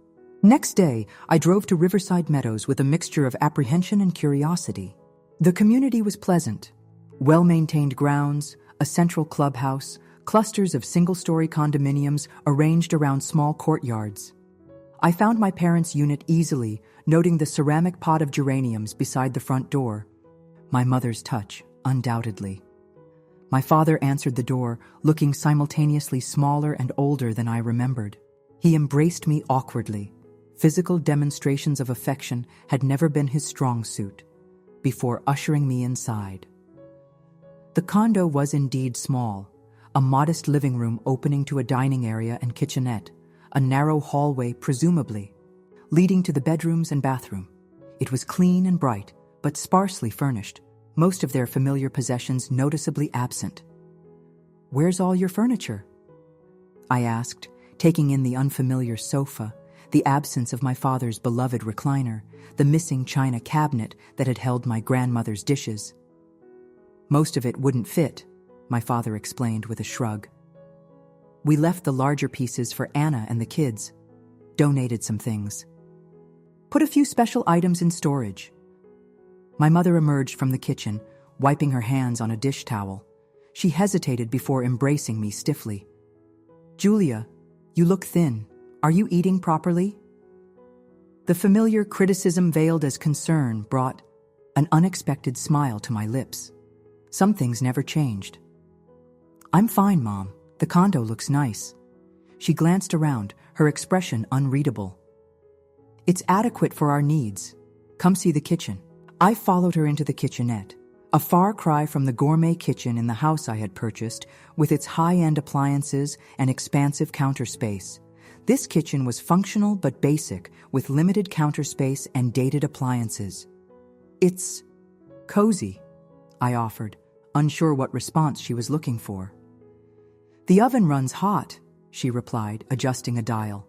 Next day, I drove to Riverside Meadows with a mixture of apprehension and curiosity. The community was pleasant. Well-maintained grounds, a central clubhouse, clusters of single-story condominiums arranged around small courtyards. I found my parents' unit easily, noting the ceramic pot of geraniums beside the front door. My mother's touch, undoubtedly. My father answered the door, looking simultaneously smaller and older than I remembered. He embraced me awkwardly. Physical demonstrations of affection had never been his strong suit, before ushering me inside. The condo was indeed small, a modest living room opening to a dining area and kitchenette, a narrow hallway presumably, leading to the bedrooms and bathroom. It was clean and bright, but sparsely furnished, most of their familiar possessions noticeably absent. Where's all your furniture? I asked, taking in the unfamiliar sofa, the absence of my father's beloved recliner, the missing china cabinet that had held my grandmother's dishes. Most of it wouldn't fit, my father explained with a shrug. We left the larger pieces for Anna and the kids, donated some things. Put a few special items in storage. My mother emerged from the kitchen, wiping her hands on a dish towel. She hesitated before embracing me stiffly. Julia, you look thin. Are you eating properly? The familiar criticism veiled as concern brought an unexpected smile to my lips. Some things never changed. I'm fine, Mom. The condo looks nice. She glanced around, her expression unreadable. It's adequate for our needs. Come see the kitchen. I followed her into the kitchenette, a far cry from the gourmet kitchen in the house I had purchased, with its high-end appliances and expansive counter space. This kitchen was functional but basic, with limited counter space and dated appliances. It's cozy, I offered, unsure what response she was looking for. The oven runs hot, she replied, adjusting a dial.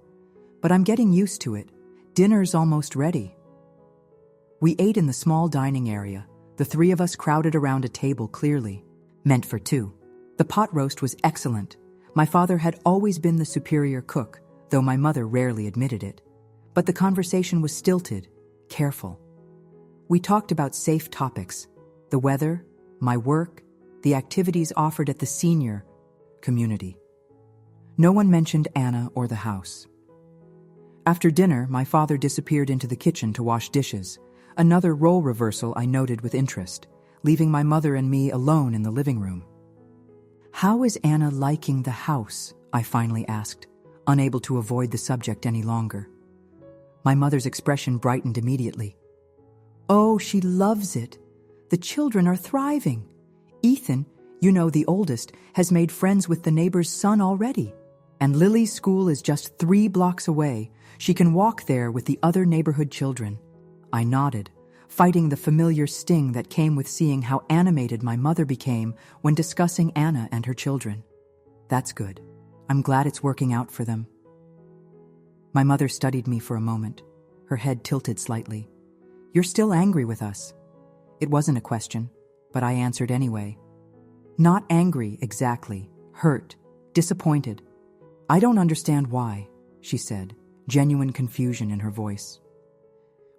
But I'm getting used to it. Dinner's almost ready. We ate in the small dining area, the three of us crowded around a table clearly meant for two. The pot roast was excellent. My father had always been the superior cook, though my mother rarely admitted it. But the conversation was stilted, careful. We talked about safe topics, the weather, my work, the activities offered at the senior community. No one mentioned Anna or the house. After dinner, my father disappeared into the kitchen to wash dishes, another role reversal I noted with interest, leaving my mother and me alone in the living room. How is Anna liking the house? I finally asked, unable to avoid the subject any longer. My mother's expression brightened immediately. Oh, she loves it. The children are thriving. Ethan, the oldest, has made friends with the neighbor's son already. And Lily's school is just 3 blocks away. She can walk there with the other neighborhood children. I nodded, fighting the familiar sting that came with seeing how animated my mother became when discussing Anna and her children. That's good. I'm glad it's working out for them. My mother studied me for a moment, her head tilted slightly. You're still angry with us. It wasn't a question, but I answered anyway. Not angry, exactly. Hurt. Disappointed. I don't understand why, she said, genuine confusion in her voice.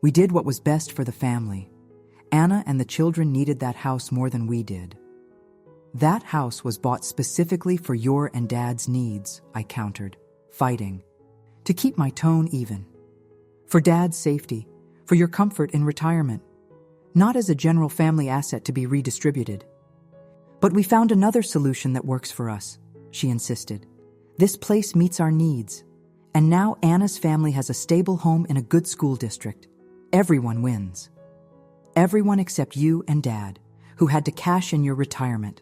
We did what was best for the family. Anna and the children needed that house more than we did. That house was bought specifically for your and Dad's needs, I countered, fighting. To keep my tone even. For Dad's safety, for your comfort in retirement. Not as a general family asset to be redistributed. But we found another solution that works for us, she insisted. This place meets our needs. And now Anna's family has a stable home in a good school district. Everyone wins. Everyone except you and Dad, who had to cash in your retirement.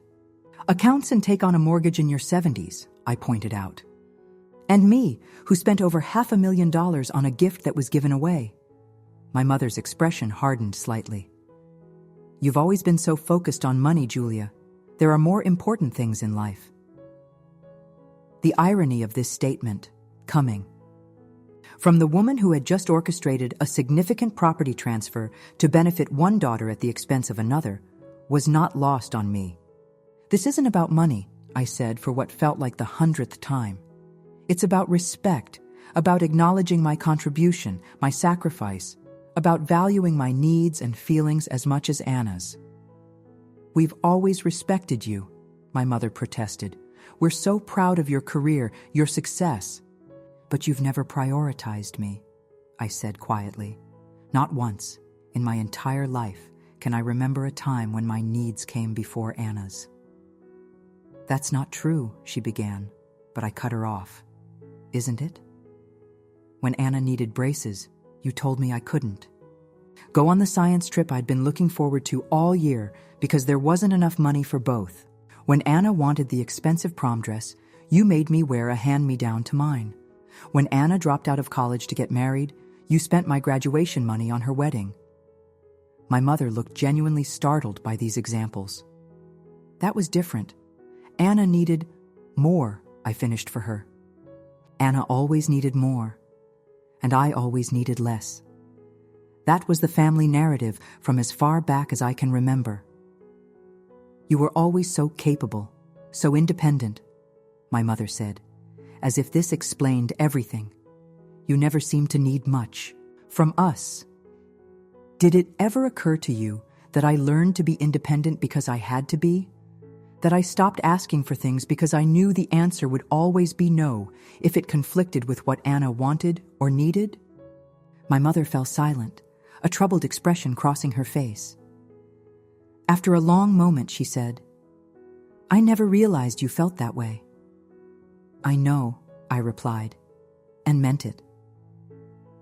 Accounts and take on a mortgage in your 70s, I pointed out. And me, who spent over $500,000 on a gift that was given away. My mother's expression hardened slightly. You've always been so focused on money, Julia. There are more important things in life. The irony of this statement, coming from the woman who had just orchestrated a significant property transfer to benefit one daughter at the expense of another, was not lost on me. This isn't about money, I said for what felt like the 100th time. It's about respect, about acknowledging my contribution, my sacrifice, about valuing my needs and feelings as much as Anna's. We've always respected you, my mother protested. We're so proud of your career, your success. But you've never prioritized me, I said quietly. Not once, in my entire life, can I remember a time when my needs came before Anna's. That's not true, she began, but I cut her off. Isn't it? When Anna needed braces, you told me I couldn't. Go on the science trip I'd been looking forward to all year because there wasn't enough money for both. When Anna wanted the expensive prom dress, you made me wear a hand-me-down to mine. When Anna dropped out of college to get married, you spent my graduation money on her wedding. My mother looked genuinely startled by these examples. That was different. Anna needed more, I finished for her. Anna always needed more, and I always needed less. That was the family narrative from as far back as I can remember. You were always so capable, so independent, my mother said, as if this explained everything. You never seemed to need much from us. Did it ever occur to you that I learned to be independent because I had to be? That I stopped asking for things because I knew the answer would always be no if it conflicted with what Anna wanted or needed? My mother fell silent, a troubled expression crossing her face. After a long moment, she said, I never realized you felt that way. I know, I replied, and meant it.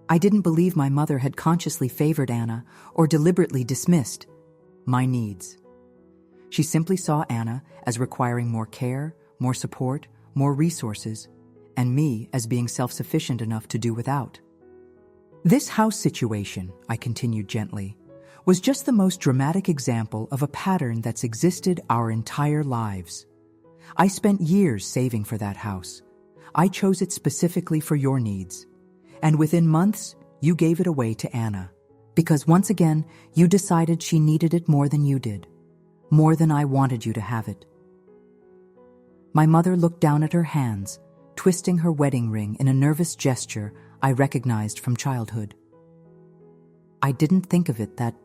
I didn't believe my mother had consciously favored Anna or deliberately dismissed my needs. She simply saw Anna as requiring more care, more support, more resources, and me as being self-sufficient enough to do without. This house situation, I continued gently, was just the most dramatic example of a pattern that's existed our entire lives. I spent years saving for that house. I chose it specifically for your needs. And within months, you gave it away to Anna. Because once again, you decided she needed it more than you did. More than I wanted you to have it. My mother looked down at her hands, twisting her wedding ring in a nervous gesture I recognized from childhood. I didn't think of it that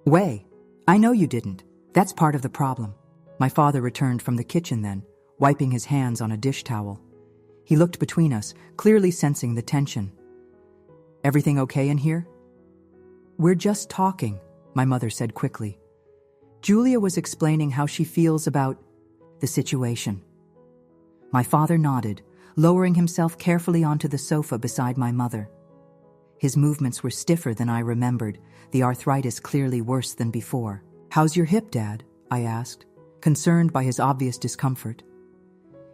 way. I know you didn't. That's part of the problem. My father returned from the kitchen then, wiping his hands on a dish towel. He looked between us, clearly sensing the tension. Everything okay in here? We're just talking, my mother said quickly. Julia was explaining how she feels about the situation. My father nodded, lowering himself carefully onto the sofa beside my mother. His movements were stiffer than I remembered, the arthritis clearly worse than before. "How's your hip, Dad?" I asked, concerned by his obvious discomfort.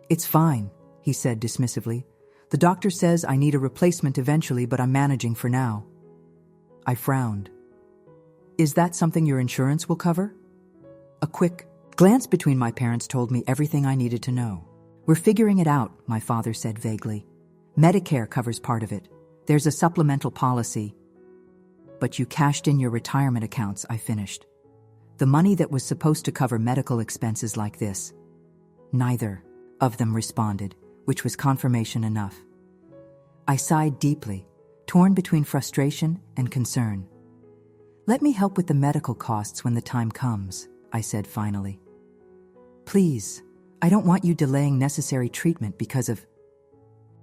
"It's fine," he said dismissively. "The doctor says I need a replacement eventually, but I'm managing for now." I frowned. "Is that something your insurance will cover?" A quick glance between my parents told me everything I needed to know. "We're figuring it out," my father said vaguely. "Medicare covers part of it. There's a supplemental policy." "But you cashed in your retirement accounts," I finished. "The money that was supposed to cover medical expenses like this." Neither of them responded, which was confirmation enough. I sighed deeply, torn between frustration and concern. "Let me help with the medical costs when the time comes," I said finally. "Please, I don't want you delaying necessary treatment because of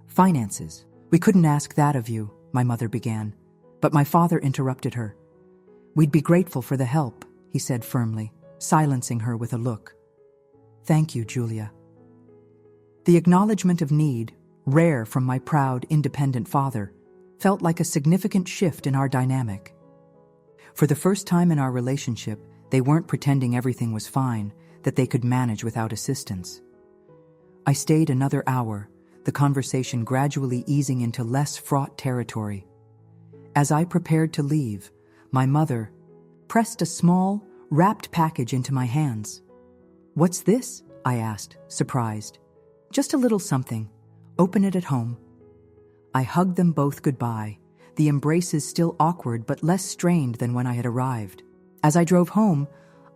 finances." "We couldn't ask that of you," my mother began, but my father interrupted her. "We'd be grateful for the help," he said firmly, silencing her with a look. "Thank you, Julia." The acknowledgement of need, rare from my proud, independent father, felt like a significant shift in our dynamic. For the first time in our relationship, they weren't pretending everything was fine, that they could manage without assistance. I stayed another hour, the conversation gradually easing into less fraught territory. As I prepared to leave, my mother pressed a small, wrapped package into my hands. "What's this?" I asked, surprised. "Just a little something. Open it at home." I hugged them both goodbye, the embraces still awkward but less strained than when I had arrived. As I drove home,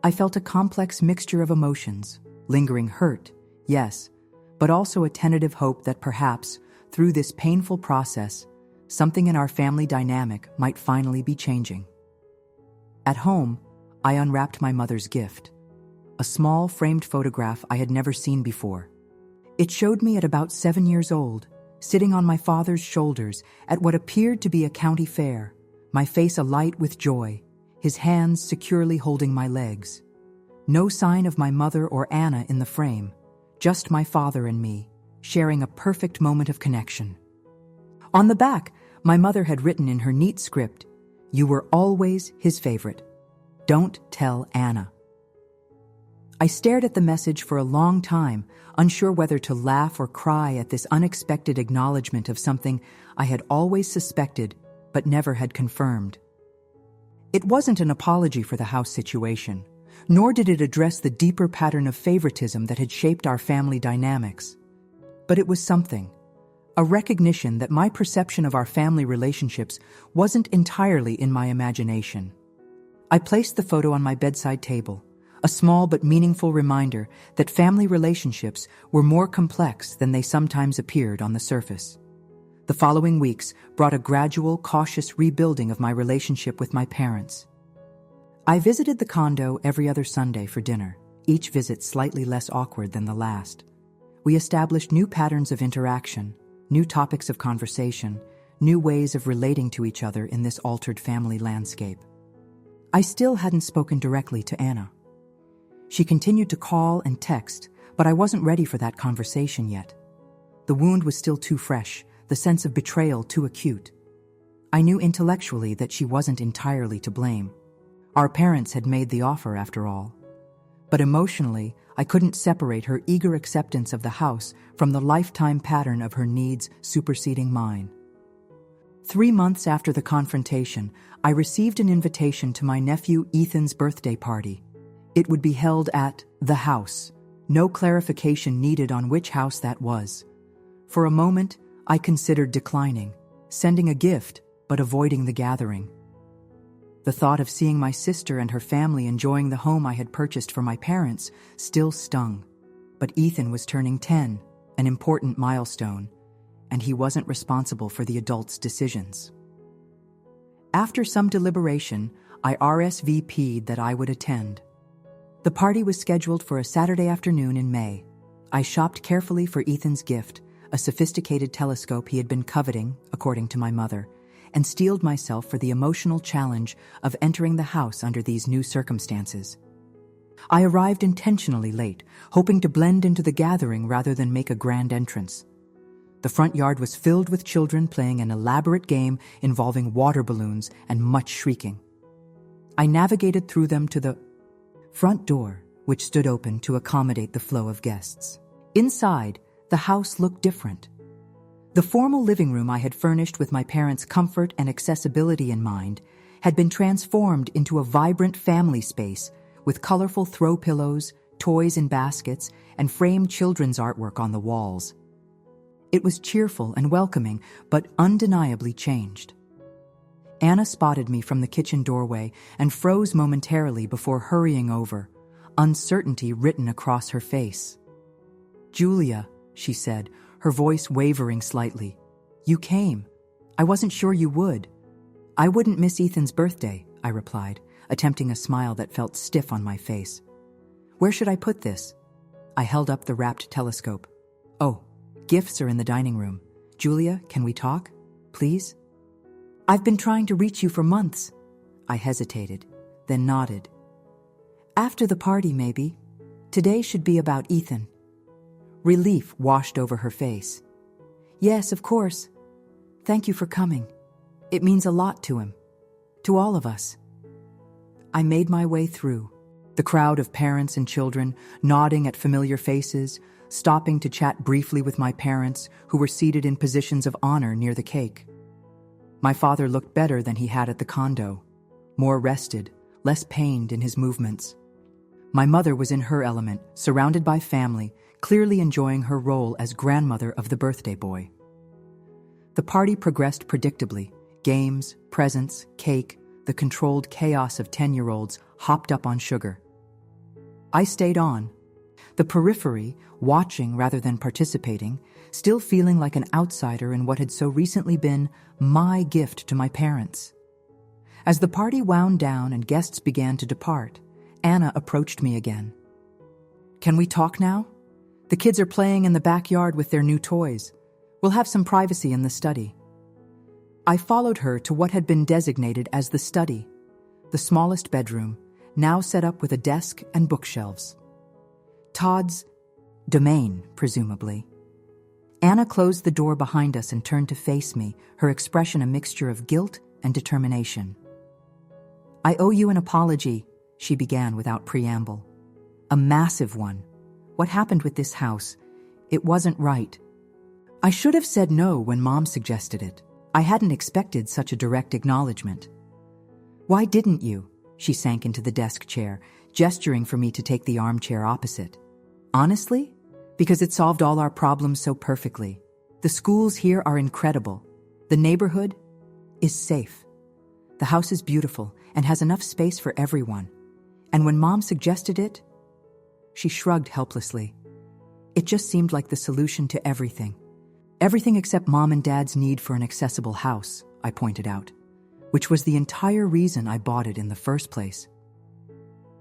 I felt a complex mixture of emotions, lingering hurt, yes, but also a tentative hope that perhaps, through this painful process, something in our family dynamic might finally be changing. At home, I unwrapped my mother's gift, a small framed photograph I had never seen before. It showed me at about 7 years old, sitting on my father's shoulders at what appeared to be a county fair, my face alight with joy, his hands securely holding my legs. No sign of my mother or Anna in the frame, just my father and me, sharing a perfect moment of connection. On the back, my mother had written in her neat script, "You were always his favorite. Don't tell Anna." I stared at the message for a long time, unsure whether to laugh or cry at this unexpected acknowledgement of something I had always suspected but never had confirmed. It wasn't an apology for the house situation, nor did it address the deeper pattern of favoritism that had shaped our family dynamics. But it was something, a recognition that my perception of our family relationships wasn't entirely in my imagination. I placed the photo on my bedside table, a small but meaningful reminder that family relationships were more complex than they sometimes appeared on the surface. The following weeks brought a gradual, cautious rebuilding of my relationship with my parents. I visited the condo every other Sunday for dinner, each visit slightly less awkward than the last. We established new patterns of interaction, new topics of conversation, new ways of relating to each other in this altered family landscape. I still hadn't spoken directly to Anna. She continued to call and text, but I wasn't ready for that conversation yet. The wound was still too fresh, the sense of betrayal too acute. I knew intellectually that she wasn't entirely to blame. Our parents had made the offer after all. But emotionally, I couldn't separate her eager acceptance of the house from the lifetime pattern of her needs superseding mine. 3 months after the confrontation, I received an invitation to my nephew Ethan's birthday party. It would be held at the house. No clarification needed on which house that was. For a moment, I considered declining, sending a gift, but avoiding the gathering. The thought of seeing my sister and her family enjoying the home I had purchased for my parents still stung. But Ethan was turning 10, an important milestone, and he wasn't responsible for the adults' decisions. After some deliberation, I RSVP'd that I would attend. The party was scheduled for a Saturday afternoon in May. I shopped carefully for Ethan's gift, a sophisticated telescope he had been coveting, according to my mother, and steeled myself for the emotional challenge of entering the house under these new circumstances. I arrived intentionally late, hoping to blend into the gathering rather than make a grand entrance. The front yard was filled with children playing an elaborate game involving water balloons and much shrieking. I navigated through them to the front door, which stood open to accommodate the flow of guests. Inside, the house looked different. The formal living room I had furnished with my parents' comfort and accessibility in mind had been transformed into a vibrant family space with colorful throw pillows, toys in baskets, and framed children's artwork on the walls. It was cheerful and welcoming, but undeniably changed. Anna spotted me from the kitchen doorway and froze momentarily before hurrying over, uncertainty written across her face. "Julia," she said, her voice wavering slightly. "You came. I wasn't sure you would." "I wouldn't miss Ethan's birthday," I replied, attempting a smile that felt stiff on my face. "Where should I put this?" I held up the wrapped telescope. "Oh, gifts are in the dining room. Julia, can we talk? Please?" "I've been trying to reach you for months." I hesitated, then nodded. "After the party, maybe. Today should be about Ethan." Relief washed over her face. "Yes, of course. Thank you for coming. It means a lot to him. To all of us." I made my way through, the crowd of parents and children nodding at familiar faces, stopping to chat briefly with my parents, who were seated in positions of honor near the cake. My father looked better than he had at the condo, more rested, less pained in his movements. My mother was in her element, surrounded by family, clearly enjoying her role as grandmother of the birthday boy. The party progressed predictably. Games, presents, cake, the controlled chaos of 10-year-olds hopped up on sugar. I stayed on, the periphery, watching rather than participating, still feeling like an outsider in what had so recently been my gift to my parents. As the party wound down and guests began to depart, Anna approached me again. "Can we talk now? The kids are playing in the backyard with their new toys. We'll have some privacy in the study." I followed her to what had been designated as the study, the smallest bedroom, now set up with a desk and bookshelves. Todd's domain, presumably. Anna closed the door behind us and turned to face me, her expression a mixture of guilt and determination. "I owe you an apology," she began without preamble. "A massive one. What happened with this house? It wasn't right. I should have said no when Mom suggested it. I hadn't expected such a direct acknowledgement." "Why didn't you?" She sank into the desk chair, gesturing for me to take the armchair opposite. "Honestly? Because it solved all our problems so perfectly. The schools here are incredible. The neighborhood is safe. The house is beautiful and has enough space for everyone. And when Mom suggested it," she shrugged helplessly, "it just seemed like the solution to everything. Everything except Mom and Dad's need for an accessible house," I pointed out, which was the entire reason I bought it in the first place.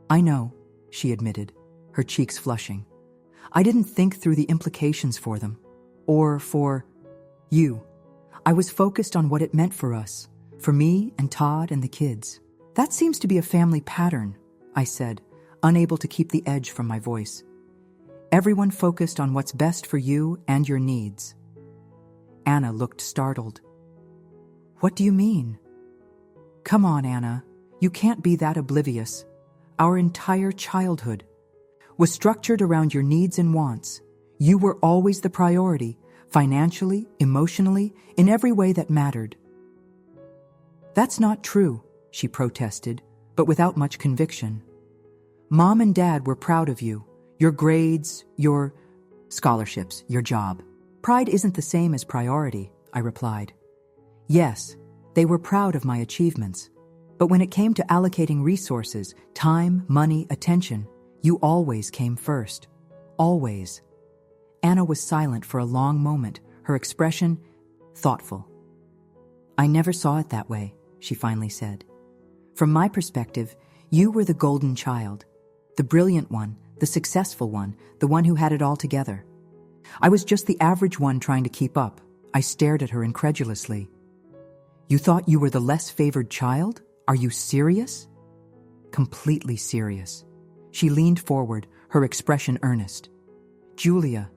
"I know," she admitted, her cheeks flushing. "I didn't think through the implications for them, or for you. I was focused on what it meant for us, for me and Todd and the kids." "That seems to be a family pattern," I said, unable to keep the edge from my voice. "Everyone focused on what's best for you and your needs." Anna looked startled. "What do you mean?" "Come on, Anna. You can't be that oblivious. Our entire childhood was structured around your needs and wants. You were always the priority, financially, emotionally, in every way that mattered." "That's not true," she protested, but without much conviction. "Mom and Dad were proud of you, your grades, your scholarships, your job. Pride isn't the same as priority," I replied. "Yes, they were proud of my achievements, but when it came to allocating resources, time, money, attention, you always came first. Always." Anna was silent for a long moment, her expression thoughtful. "I never saw it that way," she finally said. "From my perspective, you were the golden child, the brilliant one, the successful one, the one who had it all together. I was just the average one trying to keep up." I stared at her incredulously. "You thought you were the less favored child? Are you serious?" "Completely serious." She leaned forward, her expression earnest. "Julia,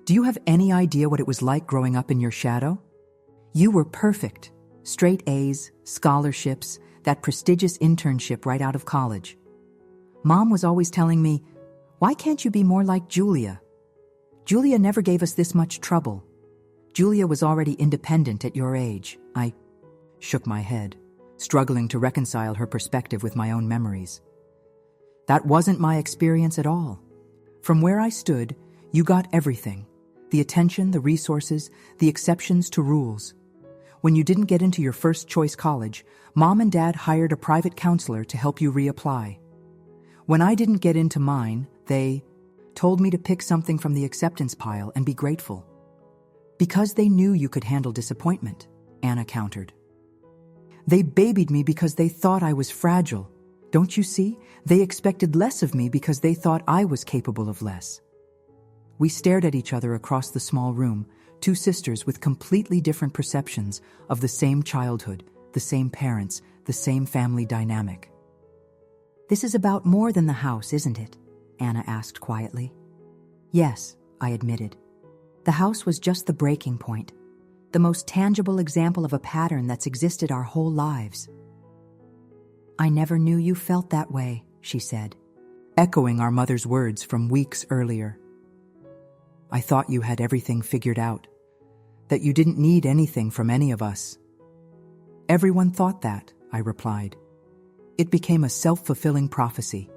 Do you have any idea what it was like growing up in your shadow? You were perfect. Straight A's, scholarships, that prestigious internship right out of college. Mom was always telling me, "Why can't you be more like Julia? Julia never gave us this much trouble. Julia was already independent at your age." I shook my head, struggling to reconcile her perspective with my own memories. That wasn't my experience at all. From where I stood, you got everything. The attention, the resources, the exceptions to rules. When you didn't get into your first choice college, Mom and Dad hired a private counselor to help you reapply. When I didn't get into mine, they told me to pick something from the acceptance pile and be grateful. Because they knew you could handle disappointment, Anna countered. They babied me because they thought I was fragile. Don't you see? They expected less of me because they thought I was capable of less. We stared at each other across the small room, two sisters with completely different perceptions of the same childhood, the same parents, the same family dynamic. "This is about more than the house, isn't it?" Anna asked quietly. "Yes," I admitted. "The house was just the breaking point, the most tangible example of a pattern that's existed our whole lives." "I never knew you felt that way," she said, echoing our mother's words from weeks earlier. "I thought you had everything figured out, that you didn't need anything from any of us." "Everyone thought that," I replied. It became a self-fulfilling prophecy.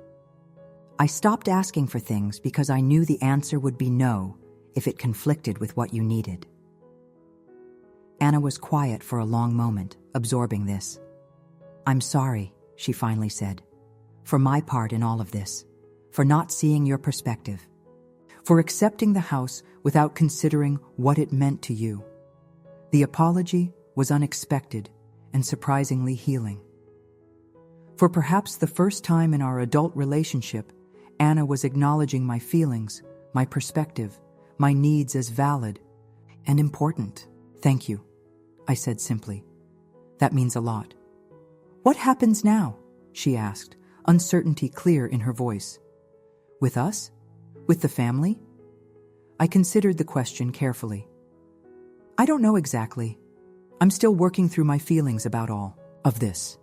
I stopped asking for things because I knew the answer would be no if it conflicted with what you needed. Anna was quiet for a long moment, absorbing this. "I'm sorry," she finally said, "for my part in all of this, for not seeing your perspective, for accepting the house without considering what it meant to you." The apology was unexpected and surprisingly healing. For perhaps the first time in our adult relationship, Anna was acknowledging my feelings, my perspective, my needs as valid and important. "Thank you," I said simply. "That means a lot." "What happens now?" she asked, uncertainty clear in her voice. "With us? With the family?" I considered the question carefully. "I don't know exactly. I'm still working through my feelings about all of this.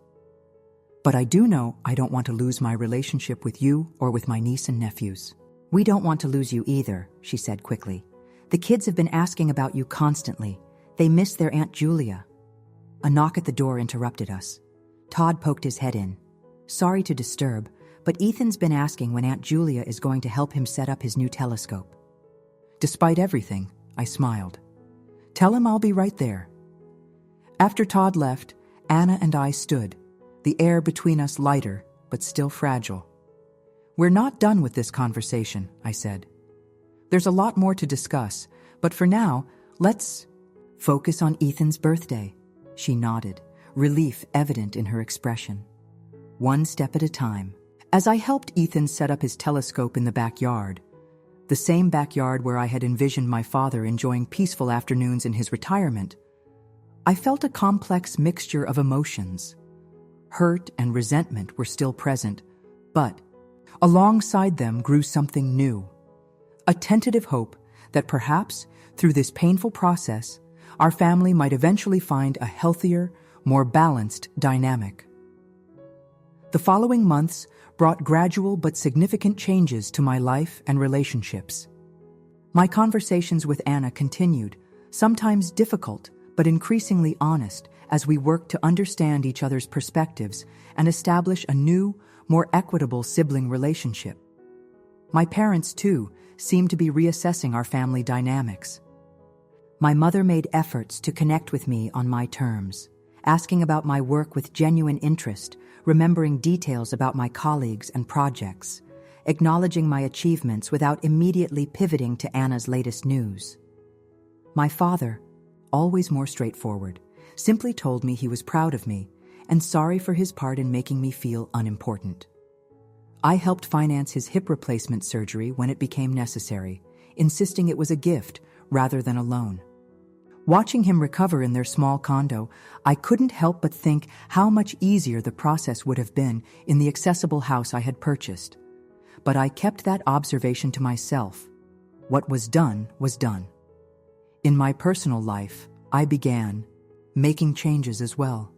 But I do know I don't want to lose my relationship with you or with my niece and nephews." "We don't want to lose you either," she said quickly. "The kids have been asking about you constantly. They miss their Aunt Julia." A knock at the door interrupted us. Todd poked his head in. "Sorry to disturb, but Ethan's been asking when Aunt Julia is going to help him set up his new telescope." Despite everything, I smiled. "Tell him I'll be right there." After Todd left, Anna and I stood, the air between us lighter, but still fragile. "We're not done with this conversation," I said. "There's a lot more to discuss, but for now, let's focus on Ethan's birthday." She nodded, relief evident in her expression. One step at a time. As I helped Ethan set up his telescope in the backyard, the same backyard where I had envisioned my father enjoying peaceful afternoons in his retirement, I felt a complex mixture of emotions. Hurt and resentment were still present, but alongside them grew something new. A tentative hope that perhaps, through this painful process, our family might eventually find a healthier, more balanced dynamic. The following months brought gradual but significant changes to my life and relationships. My conversations with Anna continued, sometimes difficult but increasingly honest, as we worked to understand each other's perspectives and establish a new, more equitable sibling relationship. My parents, too, seemed to be reassessing our family dynamics. My mother made efforts to connect with me on my terms, asking about my work with genuine interest, remembering details about my colleagues and projects, acknowledging my achievements without immediately pivoting to Anna's latest news. My father, always more straightforward, simply told me he was proud of me and sorry for his part in making me feel unimportant. I helped finance his hip replacement surgery when it became necessary, insisting it was a gift rather than a loan. Watching him recover in their small condo, I couldn't help but think how much easier the process would have been in the accessible house I had purchased. But I kept that observation to myself, What was done was done. In my personal life, I began making changes as well.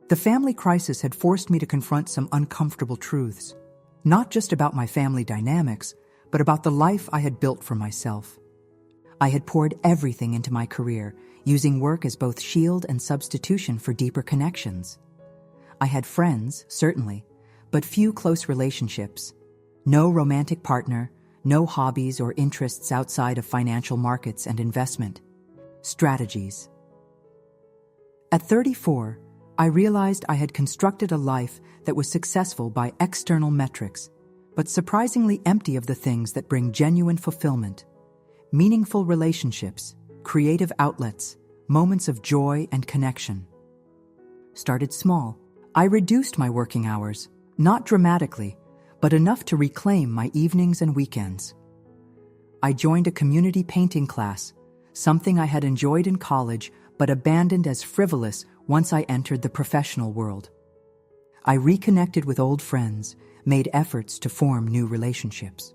The family crisis had forced me to confront some uncomfortable truths, not just about my family dynamics, but about the life I had built for myself. I had poured everything into my career, using work as both shield and substitution for deeper connections. I had friends, certainly, but few close relationships. No romantic partner, no hobbies or interests outside of financial markets and investment. Strategies. At 34, I realized I had constructed a life that was successful by external metrics, but surprisingly empty of the things that bring genuine fulfillment. Meaningful relationships, creative outlets, moments of joy and connection. Started small. I reduced my working hours, not dramatically, but enough to reclaim my evenings and weekends. I joined a community painting class, something I had enjoyed in college but abandoned as frivolous once I entered the professional world. I reconnected with old friends, made efforts to form new relationships.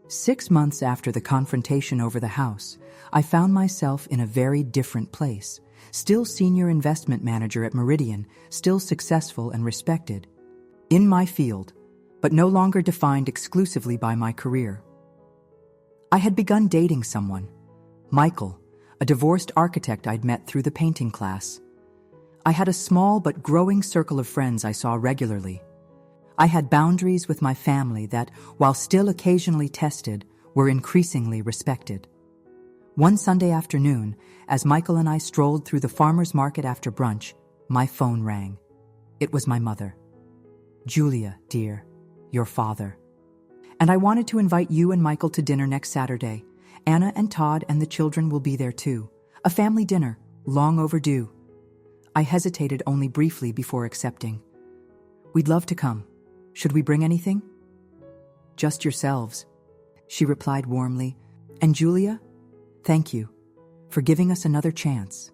6 months after the confrontation over the house, I found myself in a very different place, still senior investment manager at Meridian, still successful and respected. In my field, but no longer defined exclusively by my career. I had begun dating someone, Michael, a divorced architect I'd met through the painting class. I had a small but growing circle of friends I saw regularly. I had boundaries with my family that, while still occasionally tested, were increasingly respected. One Sunday afternoon, as Michael and I strolled through the farmer's market after brunch, my phone rang. It was my mother. "Julia, dear, your father. And I wanted to invite you and Michael to dinner next Saturday. Anna and Todd and the children will be there too. A family dinner, long overdue." I hesitated only briefly before accepting. "We'd love to come. Should we bring anything?" "Just yourselves," she replied warmly. "And Julia, thank you for giving us another chance."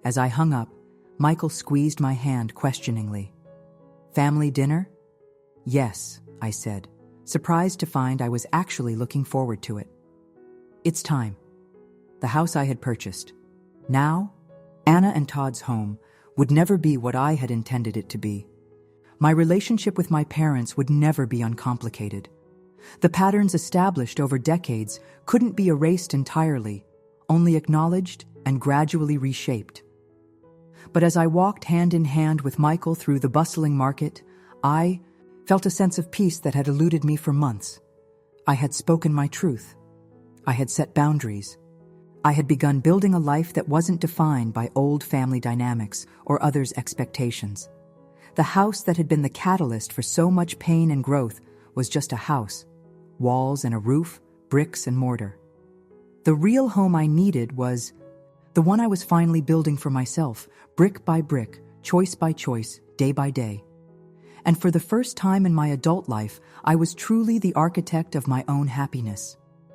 As I hung up, Michael squeezed my hand questioningly. "Family dinner?" "Yes," I said, surprised to find I was actually looking forward to it. It's time. The house I had purchased. Now, Anna and Todd's home would never be what I had intended it to be. My relationship with my parents would never be uncomplicated. The patterns established over decades couldn't be erased entirely, only acknowledged and gradually reshaped. But as I walked hand in hand with Michael through the bustling market, I felt a sense of peace that had eluded me for months. I had spoken my truth. I had set boundaries. I had begun building a life that wasn't defined by old family dynamics or others' expectations. The house that had been the catalyst for so much pain and growth was just a house, walls and a roof, bricks and mortar. The real home I needed was the one I was finally building for myself, brick by brick, choice by choice, day by day. And for the first time in my adult life, I was truly the architect of my own happiness.